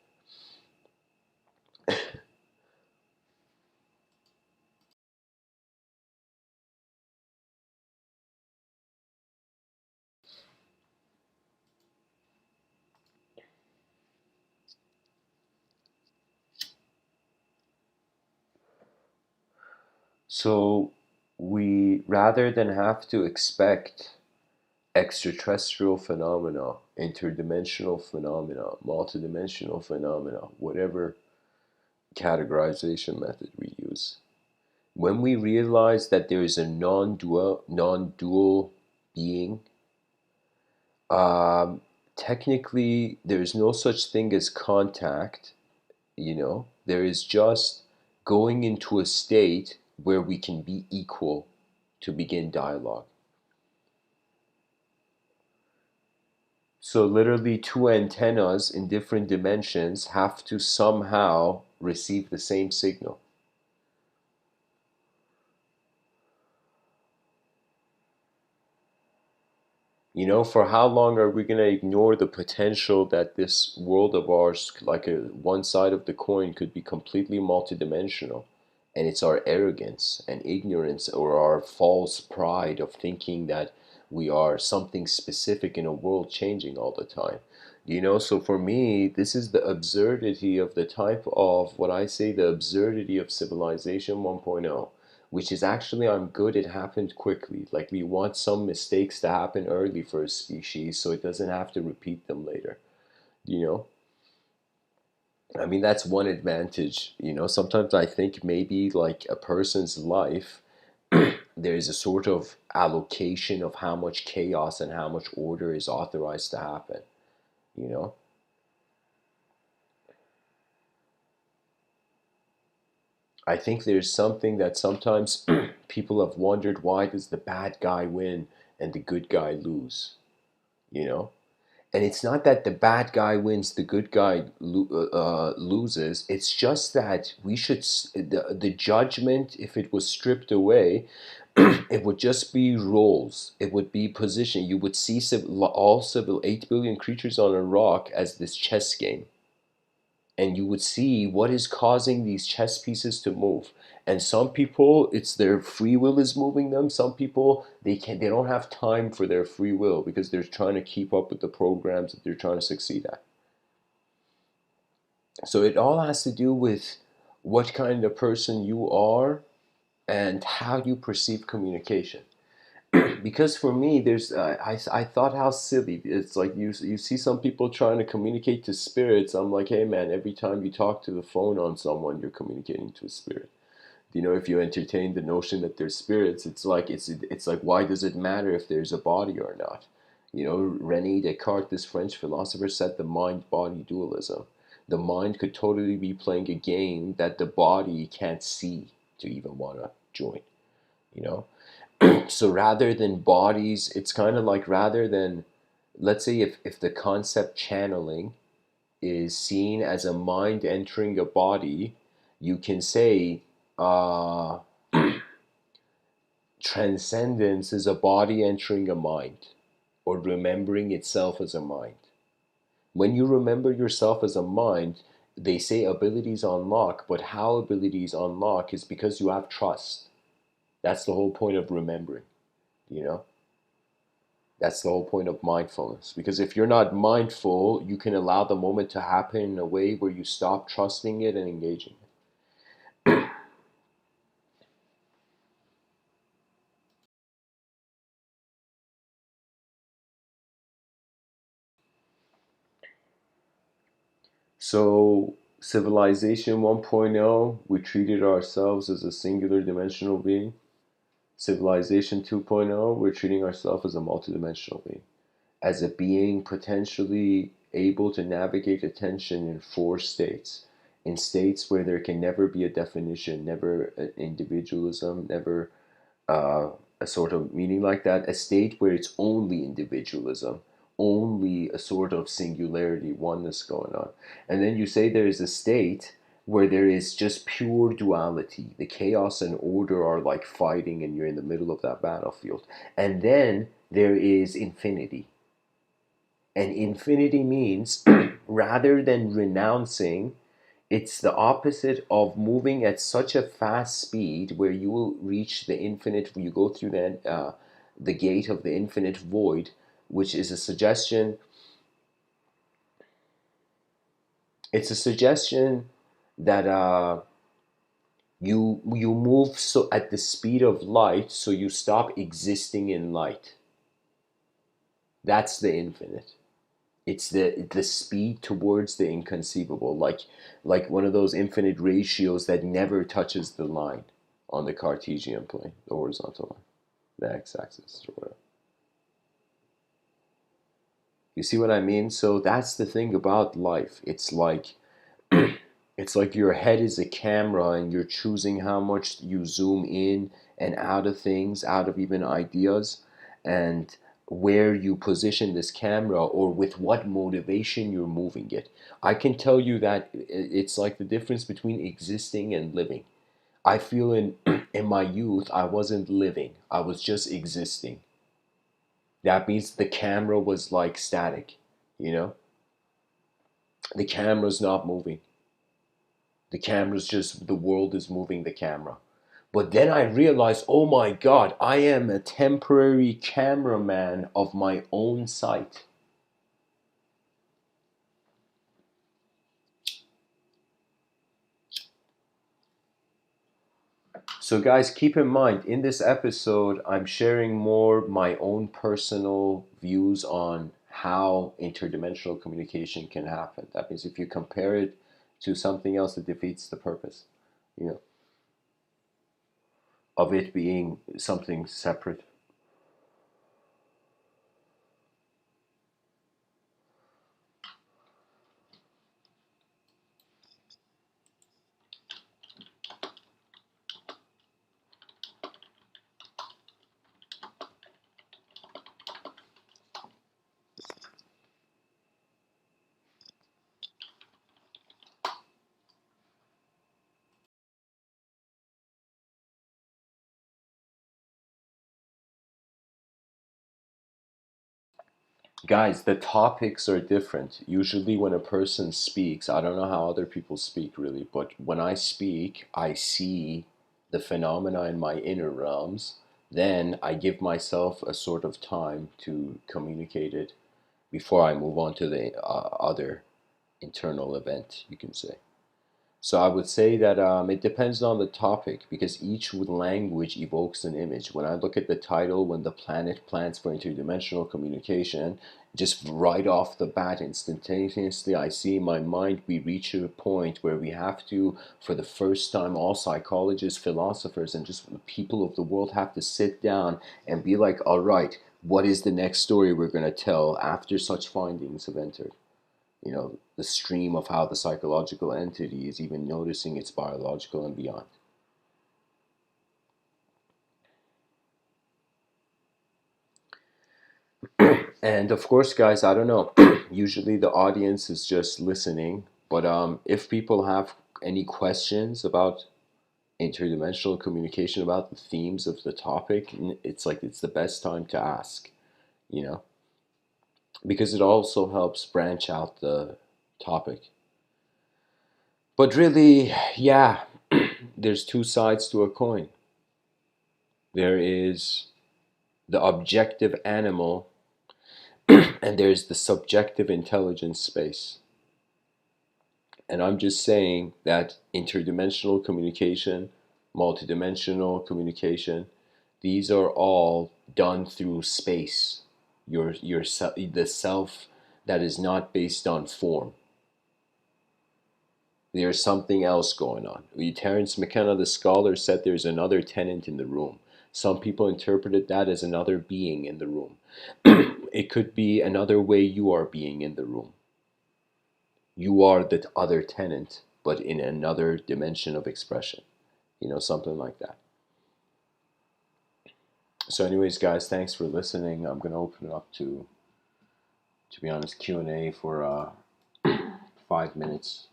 So we, rather than have to expect extraterrestrial phenomena, interdimensional phenomena, multidimensional phenomena, whatever categorization method we use, when we realize that there is a non-dual being, um, technically there is no such thing as contact. There is just going into a state where we can be equal to begin dialogue. So literally two antennas in different dimensions have to somehow receive the same signal. For how long are we going to ignore the potential that this world of ours, like one side of the coin, could be completely multidimensional? And it's our arrogance and ignorance, or our false pride of thinking that we are something specific in a world changing all the time. So for me, this is the absurdity of the type of, what I say, the absurdity of civilization 1.0, which is actually, I'm good, it happened quickly. Like, we want some mistakes to happen early for a species so it doesn't have to repeat them later. You know? I mean, that's one advantage. Sometimes I think maybe like a person's life, there's a sort of allocation of how much chaos and how much order is authorized to happen. You know? I think there's something that sometimes people have wondered, why does the bad guy win and the good guy lose? You know? And it's not that the bad guy wins, the good guy loses. It's just that the judgment, if it was stripped away, it would just be roles. It would be position. You would see all civil 8 billion creatures on a rock as this chess game, and you would see what is causing these chess pieces to move. And some people, it's their free will is moving them. Some people, they don't have time for their free will because they're trying to keep up with the programs that they're trying to succeed at. So it all has to do with what kind of person you are, and how you perceive communication. Because for me, I thought how silly it's like you see some people trying to communicate to spirits. I'm like, hey man, every time you talk to the phone on someone, you're communicating to a spirit. You know, if you entertain the notion that there's spirits, it's like, why does it matter if there's a body or not? You know, Rene Descartes, this French philosopher, said the mind-body dualism. The mind could totally be playing a game that the body can't see to even want to join. You know, so rather than bodies, it's kind of like, rather than, let's say, if the concept channeling is seen as a mind entering a body, you can say uh, transcendence is a body entering a mind, or remembering itself as a mind. When you remember yourself as a mind, they say abilities unlock, but how abilities unlock is because you have trust. That's the whole point of remembering, you know? That's the whole point of mindfulness. Because if you're not mindful, you can allow the moment to happen in a way where you stop trusting it and engaging it. So, Civilization 1.0, we treated ourselves as a singular dimensional being. Civilization 2.0, we're treating ourselves as a multidimensional being, as a being potentially able to navigate attention in four states, in states where there can never be a definition, never an individualism, never a sort of meaning like that, a state where it's only individualism, only a sort of singularity, oneness going on. And then you say there is a state where there is just pure duality. The chaos and order are like fighting, and you're in the middle of that battlefield. And then there is infinity. And infinity means rather than renouncing, it's the opposite of moving at such a fast speed where you will reach the infinite. You go through the gate of the infinite void, which is a suggestion. It's a suggestion that you move so at the speed of light, so you stop existing in light. That's the infinite. It's the speed towards the inconceivable, like one of those infinite ratios that never touches the line on the Cartesian plane, the horizontal line, the x-axis or whatever. You see what I mean? So that's the thing about life. It's like it's like your head is a camera, and you're choosing how much you zoom in and out of things, out of even ideas, and where you position this camera, or with what motivation you're moving it. I can tell you that it's like the difference between existing and living. I feel in my youth I wasn't living. I was just existing. That means the camera was like static, you know? The camera's not moving. The camera's just, the world is moving the camera. But then I realized, oh my God, I am a temporary cameraman of my own sight. So, guys, keep in mind, in this episode, I'm sharing more my own personal views on how interdimensional communication can happen. That means if you compare it to something else, it defeats the purpose, you know, of it being something separate. Guys, the topics are different. Usually, when a person speaks, I don't know how other people speak really, but when I speak, I see the phenomena in my inner realms. Then I give myself a sort of time to communicate it before I move on to the other internal event, you can say. So I would say that it depends on the topic, because each language evokes an image. When I look at the title, when the planet plans for interdimensional communication, just right off the bat, instantaneously, I see in my mind we reach a point where we have to, for the first time, all psychologists, philosophers, and just the people of the world have to sit down and be like, all right, what is the next story we're going to tell after such findings have entered? The stream of how the psychological entity is even noticing its biological and beyond. And of course, guys, I don't know. Usually the audience is just listening, but if people have any questions about interdimensional communication, about the themes of the topic, it's like it's the best time to ask, you know, because it also helps branch out the topic. But really, yeah, there's two sides to a coin. There is the objective animal, and there's the subjective intelligence space. And I'm just saying that interdimensional communication, multidimensional communication, these are all done through space. The self that is not based on form. There's something else going on. Terence McKenna, the scholar, said there's another tenant in the room. Some people interpreted that as another being in the room. It could be another way you are being in the room. You are the other tenant, but in another dimension of expression. Something like that. So anyways, guys, thanks for listening. I'm going to open it up to be honest, Q&A for 5 minutes.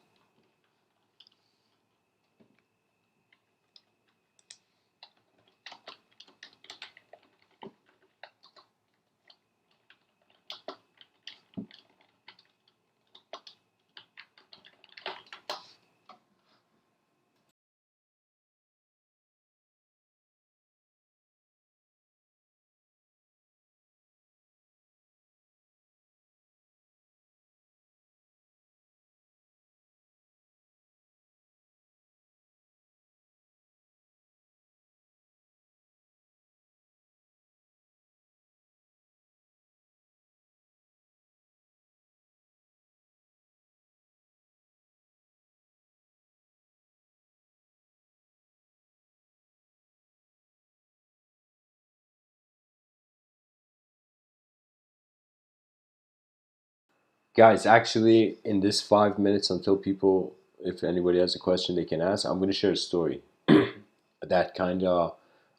Guys, actually, in this 5 minutes, until people, if anybody has a question they can ask, I'm going to share a story that kind of,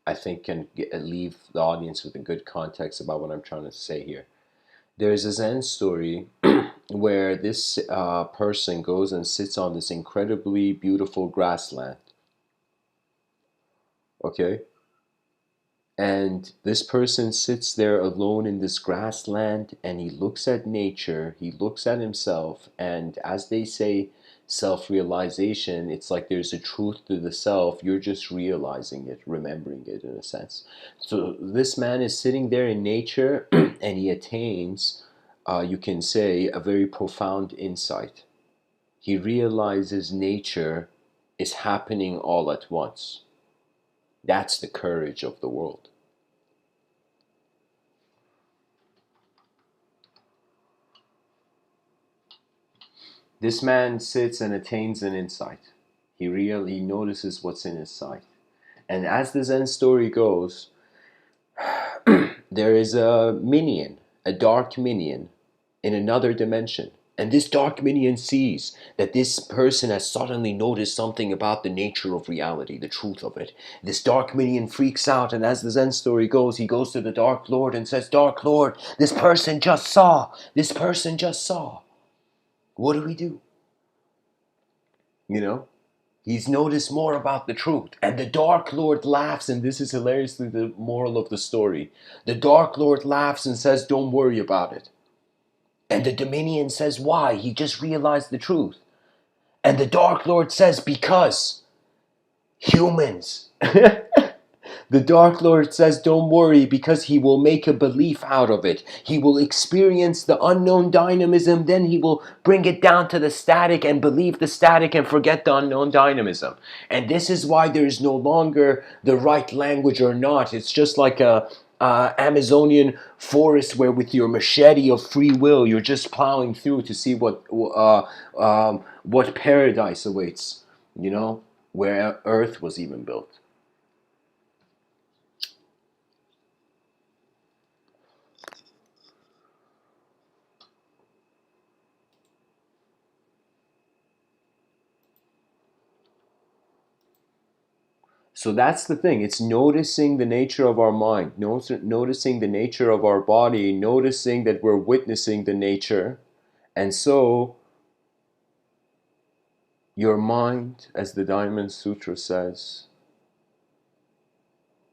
I think, can leave the audience with a good context about what I'm trying to say here. There's a Zen story where this person goes and sits on this incredibly beautiful grassland. Okay? And this person sits there alone in this grassland, and he looks at nature, he looks at himself, and as they say, self-realization, it's like there's a truth to the self, you're just realizing it, remembering it in a sense. So this man is sitting there in nature, and he attains, you can say, a very profound insight. He realizes nature is happening all at once. That's the courage of the world. This man sits and attains an insight. He notices what's in his sight. And as the Zen story goes, there is a minion, a dark minion, in another dimension. And this dark minion sees that this person has suddenly noticed something about the nature of reality, the truth of it. This dark minion freaks out, and as the Zen story goes, he goes to the Dark Lord and says, "Dark Lord, this person just saw. This person just saw. What do we do?" He's noticed more about the truth. And the Dark Lord laughs, and this is hilariously the moral of the story. The Dark Lord laughs and says, "Don't worry about it." And the Dominion says, "Why? He just realized the truth." And the Dark Lord says, "Because humans." The Dark Lord says, don't worry, because he will make a belief out of it. He will experience the unknown dynamism, then he will bring it down to the static and believe the static and forget the unknown dynamism. And this is why there is no longer the right language or not. It's just like a Amazonian forest where with your machete of free will, you're just plowing through to see what paradise awaits, you know, where Earth was even built. So that's the thing. It's noticing the nature of our mind, noticing the nature of our body, noticing that we're witnessing the nature. And so your mind, as the Diamond Sutra says,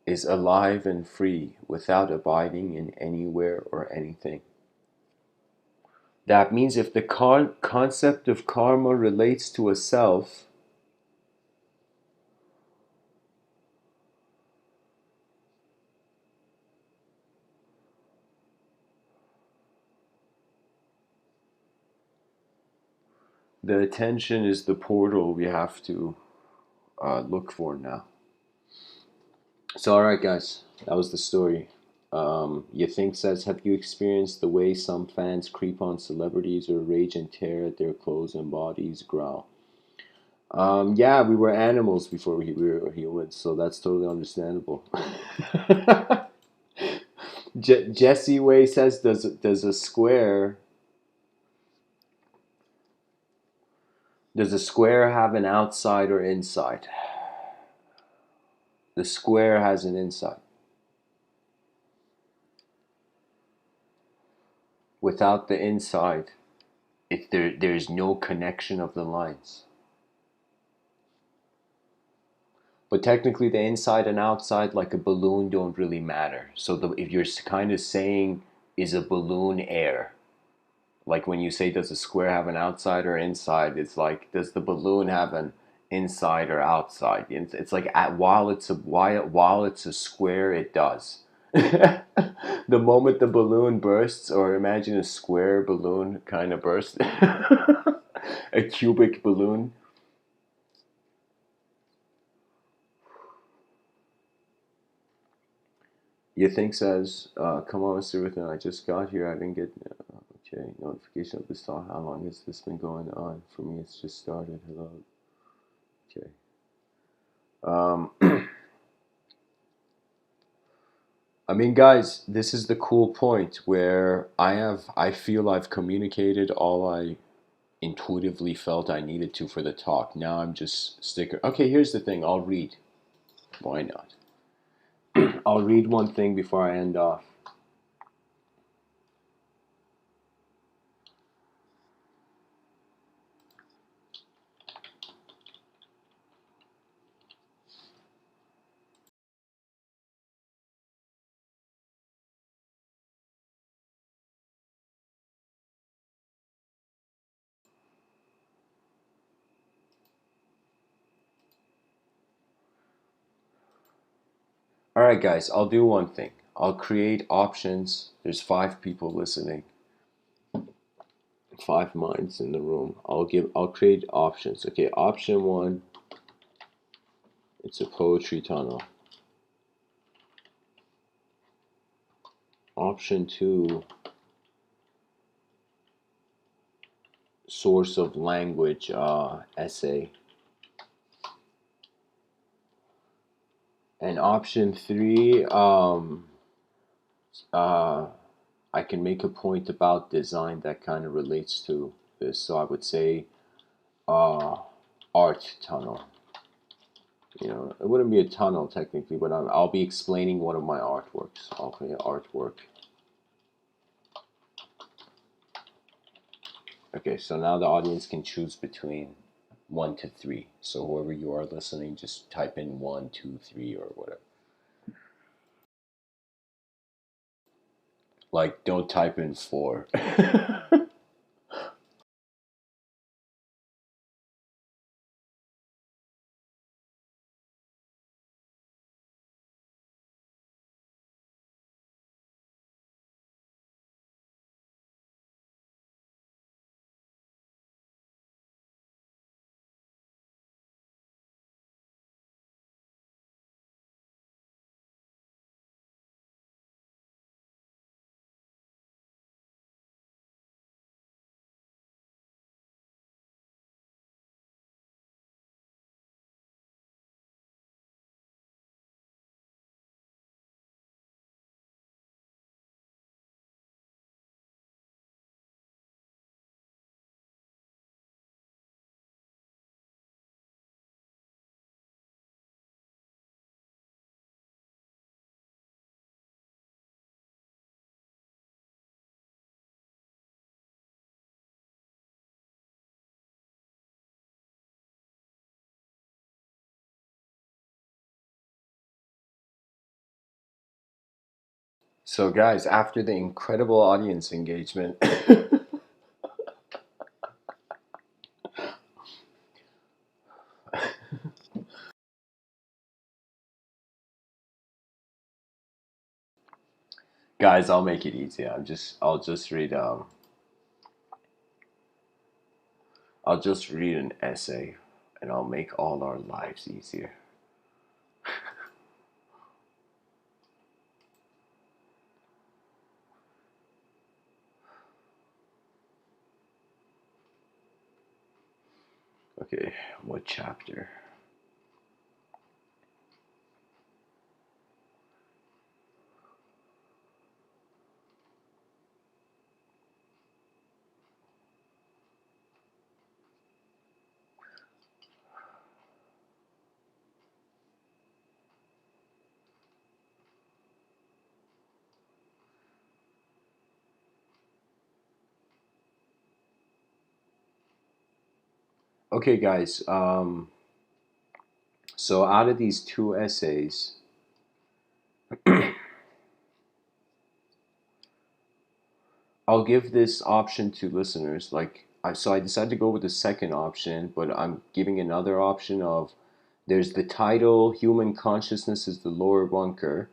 is alive and free without abiding in anywhere or anything. That means if the concept of karma relates to a self, the attention is the portal we have to look for now. So, all right, guys, that was the story. You think says, have you experienced the way some fans creep on celebrities or rage and tear at their clothes and bodies, growl? Yeah, we were animals before we were humans, so that's totally understandable. Jesse Way says, does a square have an outside or inside? The square has an inside. Without the inside, there's no connection of the lines. But technically, the inside and outside, like a balloon, don't really matter. So if you're kind of saying, is a balloon air? Like when you say, does a square have an outside or inside? It's like, does the balloon have an inside or outside? It's like while it's a square, it does. The moment the balloon bursts, or imagine a square balloon kind of burst, a cubic balloon. You think says, come on, MrWithin, I just got here. I didn't get okay notification of this talk. How long has this been going on? For me, it's just started. Hello. Okay. I mean, guys, this is the cool point where I feel I've communicated all I intuitively felt I needed to for the talk. Now I'm just sticking. Okay, here's the thing. I'll read. Why not? I'll read one thing before I end off. All right, guys, I'll do one thing. I'll create options. There's 5 people listening. 5 minds in the room. I'll create options. Okay, option 1, it's a poetry tunnel. Option 2, source of language essay. And option 3, I can make a point about design that kind of relates to this. So I would say art tunnel. You know, it wouldn't be a tunnel technically, but I'll be explaining one of my artworks. Okay, artwork. Okay, so now the audience can choose between 1 to 3. So whoever you are listening, just type in 1, 2, 3, or whatever. Like, don't type in 4. So guys, after the incredible audience engagement, guys, I'll make it easy. I'll just read an essay and I'll make all our lives easier. Okay, what chapter? Okay, guys. So out of these two essays, I'll give this option to listeners. So I decided to go with the second option, but I'm giving another option of there's the title, Human Consciousness is the Lower Bunker.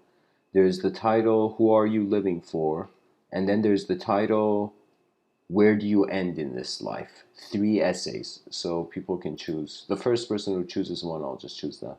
There's the title, Who Are You Living For? And then there's the title, Where Do You End in This Life? 3 essays. So people can choose. The first person who chooses one, I'll just choose that.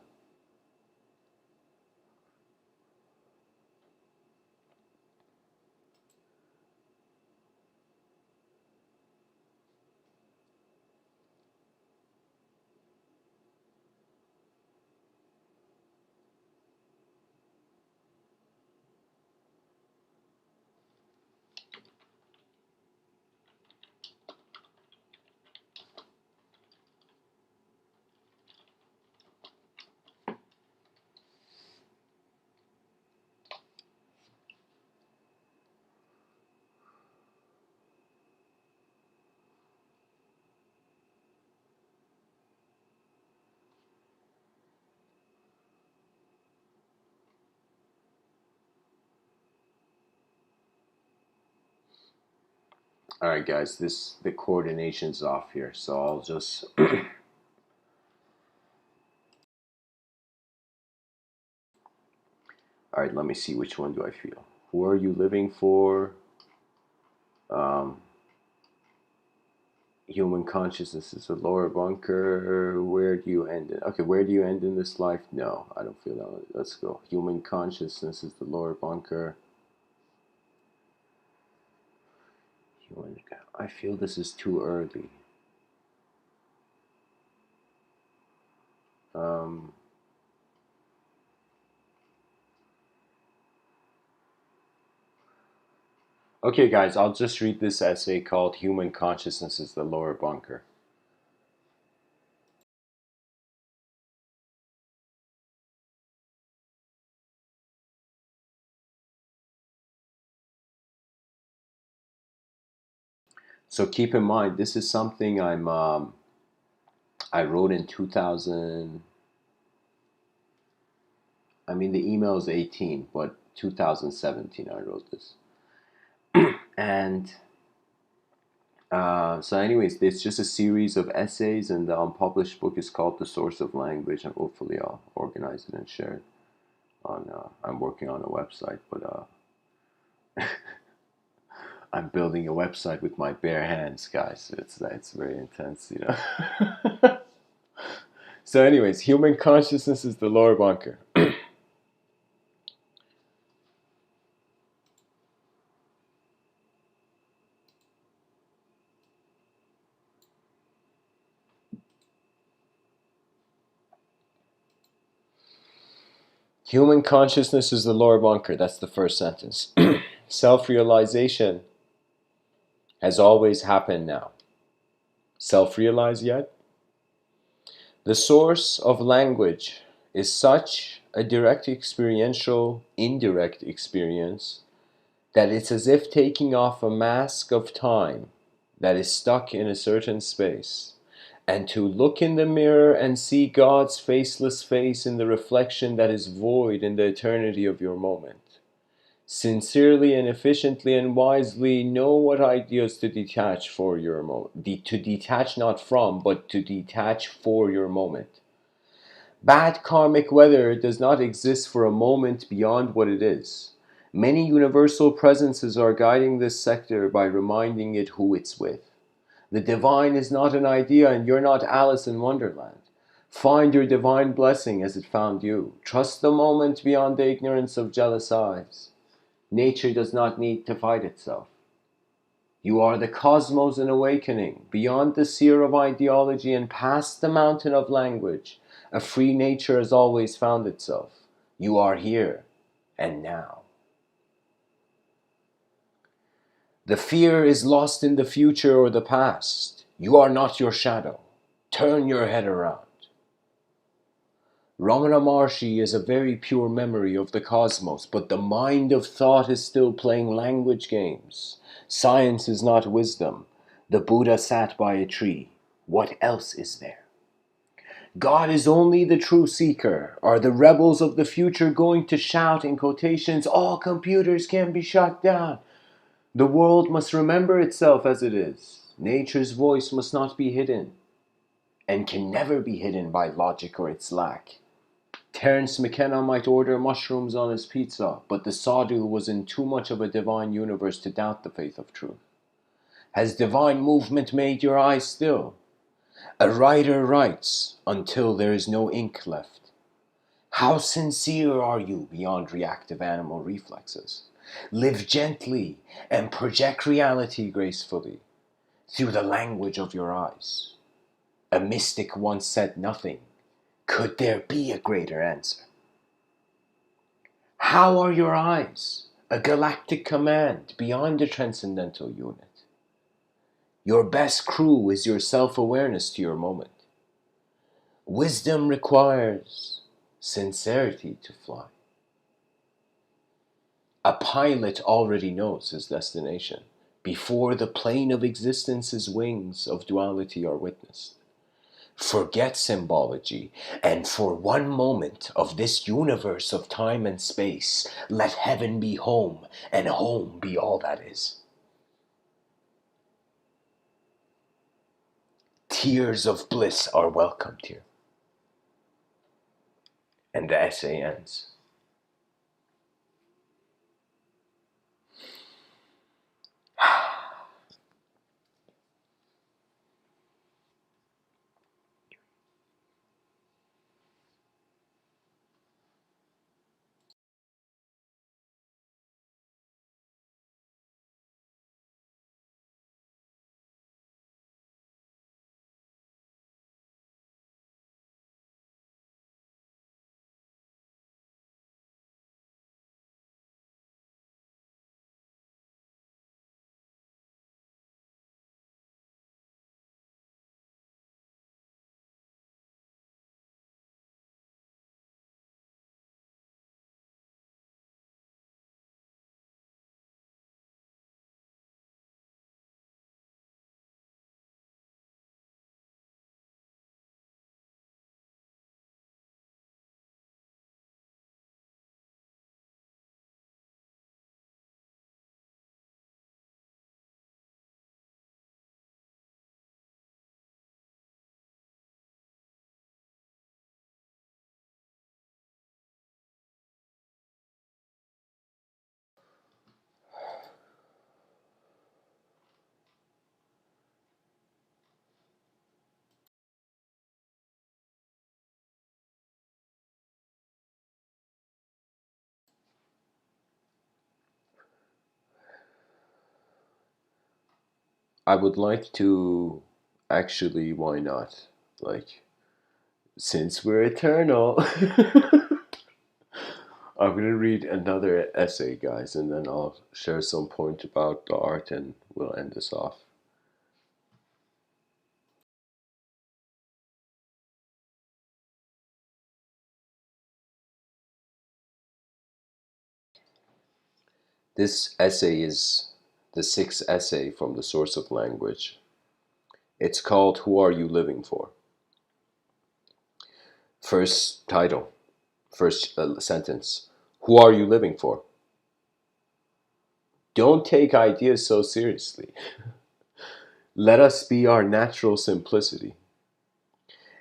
All right, guys, the coordination's off here, so I'll just all right, let me see, which one do I feel? Who are you living for? Um, Human consciousness is a lower bunker. Where do you end it? Okay, where do you end in this life? No, I don't feel that one. Let's go. Human consciousness is the lower bunker. I feel this is too early. Um, okay, guys, I'll just read this essay called Human Consciousness is the Lower Bunker. So keep in mind, this is something I wrote in 2000. I mean, the email is 18, but 2017 I wrote this. And so anyways, it's just a series of essays, and the unpublished book is called The Source of Language, and hopefully I'll organize it and share it on, I'm working on a website, but I'm building a website with my bare hands, guys. It's very intense, you know. So anyways, human consciousness is the lower bunker. Human consciousness is the lower bunker. That's the first sentence. Self-realization has always happened now. Self-realize yet? The source of language is such a direct experiential, indirect experience that it's as if taking off a mask of time that is stuck in a certain space, and to look in the mirror and see God's faceless face in the reflection that is void in the eternity of your moment. Sincerely and efficiently and wisely know what ideas to detach for your moment. To detach not from, but to detach for your moment. Bad karmic weather does not exist for a moment beyond what it is. Many universal presences are guiding this sector by reminding it who it's with. The divine is not an idea, and you're not Alice in Wonderland. Find your divine blessing as it found you. Trust the moment beyond the ignorance of jealous eyes. Nature does not need to fight itself. You are the cosmos in awakening, beyond the seer of ideology and past the mountain of language. A free nature has always found itself. You are here and now. The fear is lost in the future or the past. You are not your shadow. Turn your head around. Ramana Maharshi is a very pure memory of the cosmos, but the mind of thought is still playing language games. Science is not wisdom. The Buddha sat by a tree. What else is there? God is only the true seeker. Are the rebels of the future going to shout in quotations, all computers can be shut down? The world must remember itself as it is. Nature's voice must not be hidden, and can never be hidden by logic or its lack. Terence McKenna might order mushrooms on his pizza, but the sadhu was in too much of a divine universe to doubt the faith of truth. Has divine movement made your eyes still? A writer writes until there is no ink left. How sincere are you beyond reactive animal reflexes? Live gently and project reality gracefully through the language of your eyes. A mystic once said nothing. Could there be a greater answer? How are your eyes? A galactic command beyond the transcendental unit. Your best crew is your self-awareness to your moment. Wisdom requires sincerity to fly. A pilot already knows his destination before the plane of existence's wings of duality are witnessed. Forget symbology, and for one moment of this universe of time and space, let heaven be home, and home be all that is. Tears of bliss are welcomed here. And the essay ends. I would like to actually, why not? Like, since we're eternal, I'm gonna read another essay, guys, and then I'll share some point about the art and we'll end this off. This essay is the sixth essay from the source of language. It's called Who Are You Living For? First title, first sentence. Who are you living for? Don't take ideas so seriously. Let us be our natural simplicity.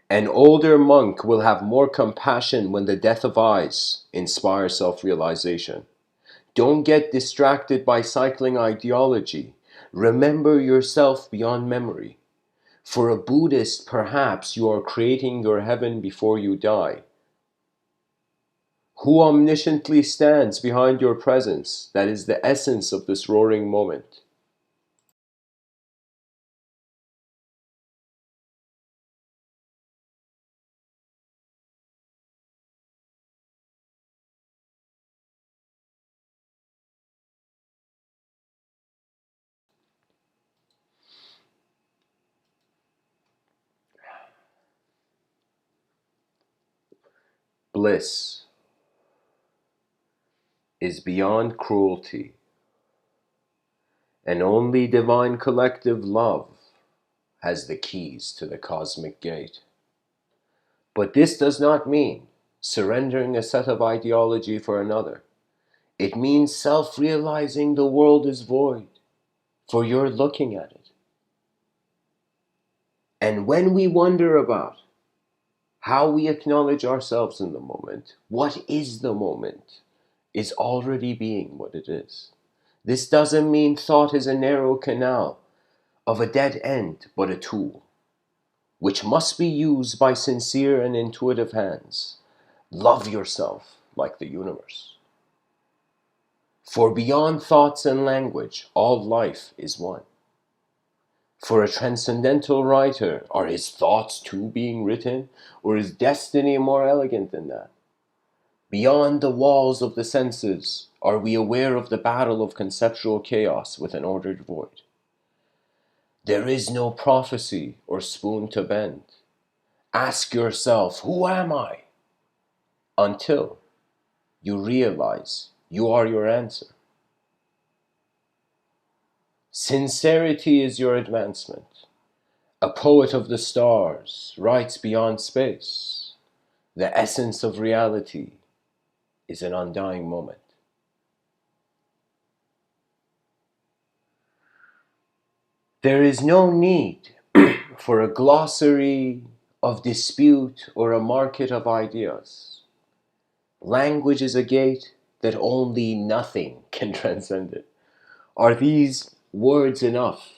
An older monk will have more compassion when the death of eyes inspires self-realization. Don't get distracted by cycling ideology. Remember yourself beyond memory. For a Buddhist, perhaps you are creating your heaven before you die. Who omnisciently stands behind your presence? That is the essence of this roaring moment. Bliss is beyond cruelty, and only divine collective love has the keys to the cosmic gate. But this does not mean surrendering a set of ideology for another. It means self-realizing the world is void, for you're looking at it. And when we wonder about how we acknowledge ourselves in the moment, what is the moment, is already being what it is. This doesn't mean thought is a narrow canal of a dead end, but a tool, which must be used by sincere and intuitive hands. Love yourself like the universe. For beyond thoughts and language, all life is one. For a transcendental writer, are his thoughts too being written, or is destiny more elegant than that? Beyond the walls of the senses, are we aware of the battle of conceptual chaos with an ordered void? There is no prophecy or spoon to bend. Ask yourself, who am I? Until you realize you are your answer. Sincerity is your advancement. A poet of the stars writes beyond space. The essence of reality is an undying moment. There is no need for a glossary of dispute or a market of ideas. Language is a gate that only nothing can transcend it. Are these words enough?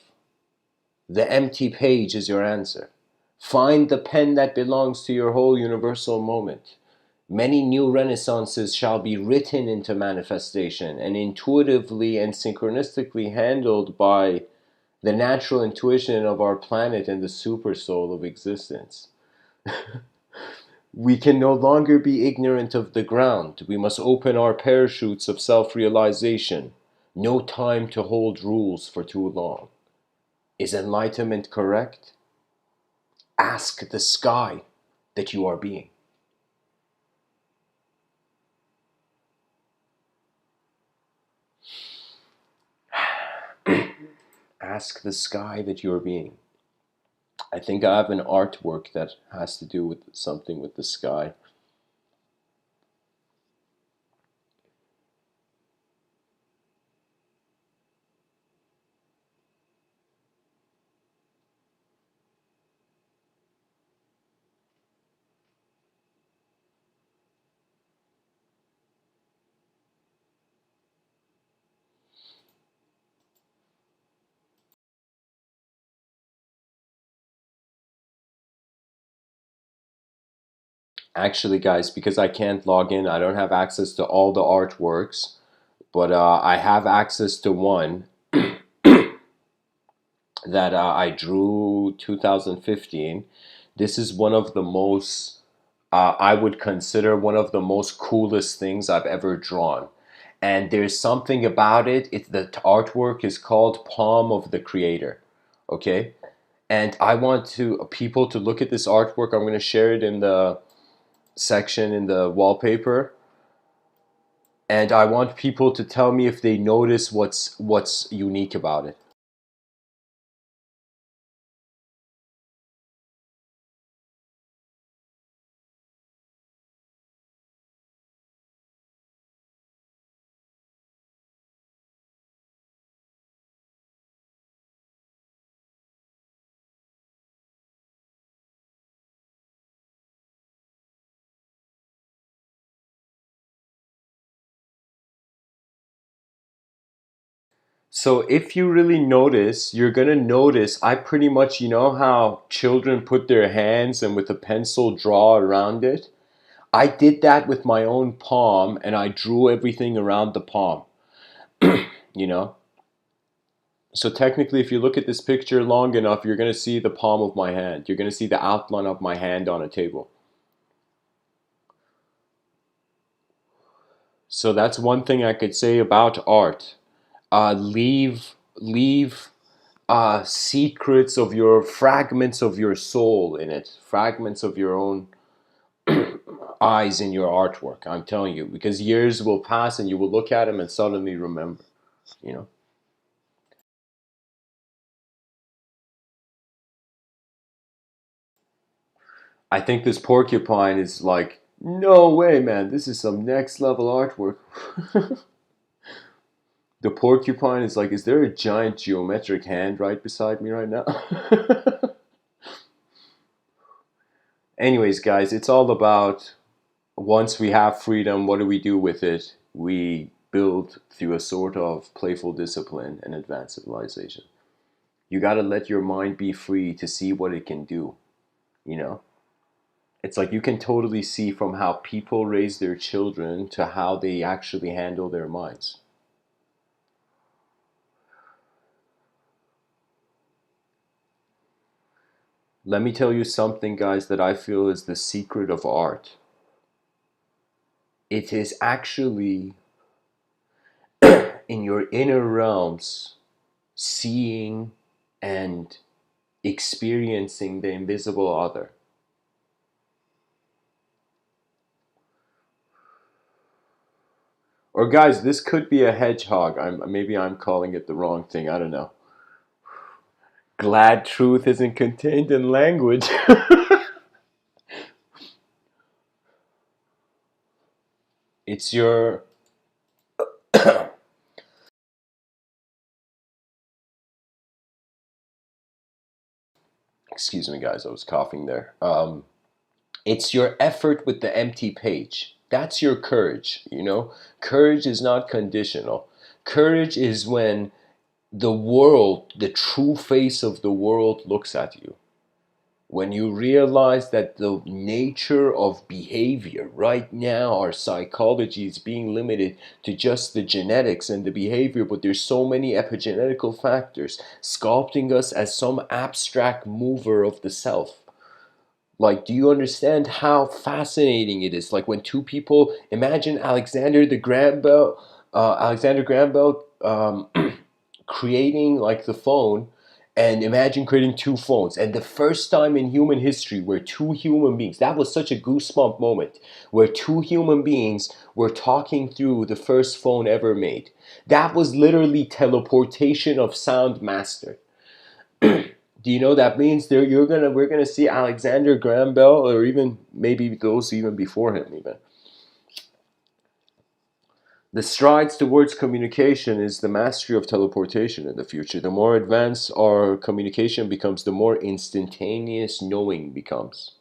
The empty page is your answer. Find the pen that belongs to your whole universal moment. Many new renaissances shall be written into manifestation and intuitively and synchronistically handled by the natural intuition of our planet and the super soul of existence. We can no longer be ignorant of the ground. We must open our parachutes of self-realization. No time to hold rules for too long. Is enlightenment correct? Ask the sky that you are being. Ask the sky that you are being. I think I have an artwork that has to do with something with the sky. Actually, guys, because I can't log in, I don't have access to all the artworks, but I have access to one that I drew 2015. This is one of the most, I would consider one of the most coolest things I've ever drawn. And there's something about it, the artwork is called Palm of the Creator, okay? And I want people to look at this artwork. I'm going to share it in the section in the wallpaper. And I want people to tell me if they notice what's unique about it. So if you really notice, you're gonna notice I pretty much, you know how children put their hands and with a pencil draw around it? I did that with my own palm and I drew everything around the palm, you know? So technically, if you look at this picture long enough, you're gonna see the palm of my hand. You're gonna see the outline of my hand on a table. So that's one thing I could say about art. Leave secrets of your fragments of your soul in it, fragments of your own eyes in your artwork. I'm telling you, because years will pass and you will look at them and suddenly remember. You know, I think this porcupine is like, no way, man. This is some next level artwork. The porcupine is like, is there a giant geometric hand right beside me right now? Anyways, guys, it's all about once we have freedom, what do we do with it? We build through a sort of playful discipline and advanced civilization. You got to let your mind be free to see what it can do, you know? It's like you can totally see from how people raise their children to how they actually handle their minds. Let me tell you something, guys, that I feel is the secret of art. It is actually in your inner realms seeing and experiencing the invisible other. Or guys, this could be a hedgehog. Maybe I'm calling it the wrong thing. I don't know. Glad truth isn't contained in language. It's your excuse me, guys. I was coughing there. It's your effort with the empty page. That's your courage. You know, courage is not conditional. Courage is when the world, the true face of the world, looks at you. When you realize that the nature of behavior right now, our psychology is being limited to just the genetics and the behavior, but there's so many epigenetical factors sculpting us as some abstract mover of the self. Like, do you understand how fascinating it is? Like when two people, imagine Alexander Graham Bell creating like the phone, and imagine creating two phones. And the first time in human history where two human beings, that was such a goosebump moment, where two human beings were talking through the first phone ever made. That was literally teleportation of sound master. Do you know that means we're gonna see Alexander Graham Bell, or even maybe those even before him even. The strides towards communication is the mastery of teleportation in the future. The more advanced our communication becomes, the more instantaneous knowing becomes.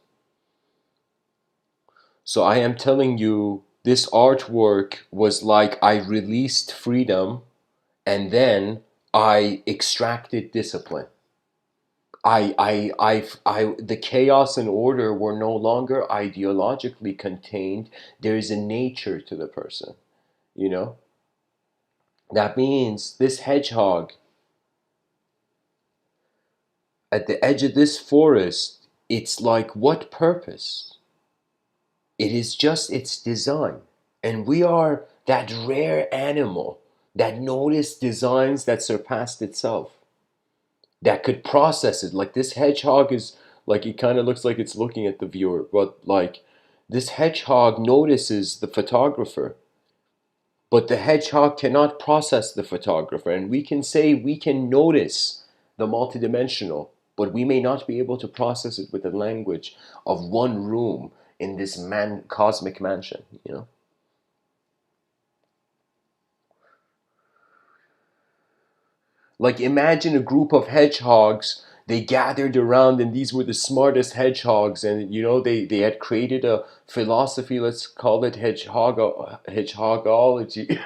So I am telling you, this artwork was like I released freedom and then I extracted discipline. The chaos and order were no longer ideologically contained. There is a nature to the person, you know? That means this hedgehog at the edge of this forest, it's like what purpose? It is just its design. And we are that rare animal that noticed designs that surpassed itself, that could process it. Like this hedgehog is like, it kind of looks like it's looking at the viewer, but like this hedgehog notices the photographer, but the hedgehog cannot process the photographer. And we can say we can notice the multidimensional, but we may not be able to process it with the language of one room in this cosmic mansion, you know? Like imagine a group of hedgehogs, they gathered around and these were the smartest hedgehogs, and you know they had created a philosophy, let's call it hedgehogology.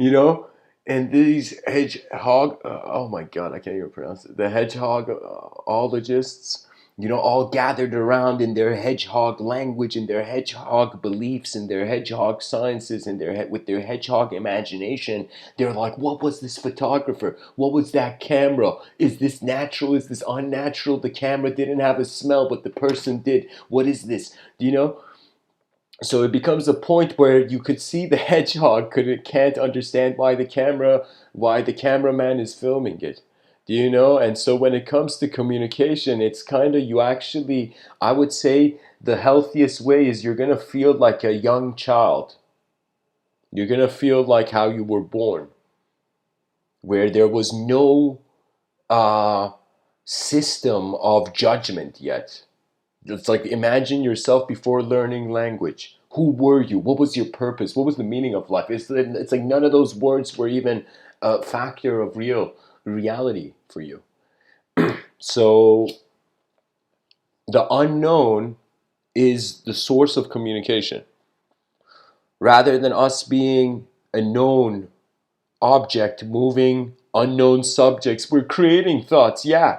you know, and these hedgehog, oh my God, I can't even pronounce it. The hedgehogologists, you know, all gathered around in their hedgehog language, and their hedgehog beliefs, and their hedgehog sciences, and with their hedgehog imagination. They're like, what was this photographer? What was that camera? Is this natural? Is this unnatural? The camera didn't have a smell, but the person did. What is this? Do you know? So it becomes a point where you could see the hedgehog can't understand why the cameraman is filming it. Do you know? And so when it comes to communication, it's kind of, I would say the healthiest way is you're going to feel like a young child. You're going to feel like how you were born, where there was no system of judgment yet. It's like, imagine yourself before learning language. Who were you? What was your purpose? What was the meaning of life? It's like none of those words were even a factor of reality for you. So the unknown is the source of communication. Rather than us being a known object moving unknown subjects, we're creating thoughts. Yeah,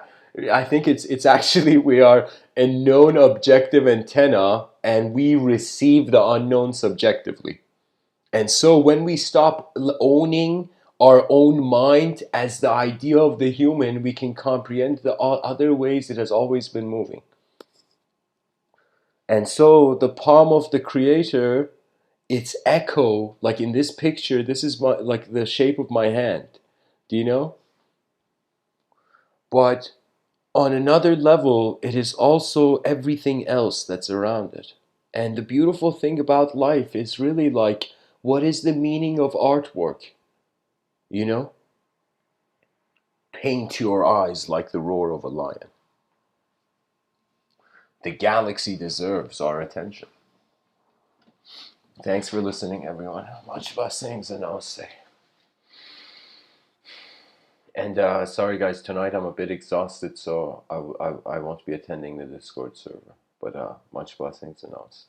I think it's actually, we are a known objective antenna, and we receive the unknown subjectively. And so when we stop owning our own mind as the idea of the human, we can comprehend the other ways it has always been moving. And so the palm of the creator, its echo, like in this picture, this is like the shape of my hand. Do you know? But on another level, it is also everything else that's around it. And the beautiful thing about life is really like, what is the meaning of artwork? You know? Paint your eyes like the roar of a lion. The galaxy deserves our attention. Thanks for listening, everyone. Much blessings and namaste. And sorry, guys, tonight I'm a bit exhausted, so I won't be attending the Discord server. But much blessings and namaste.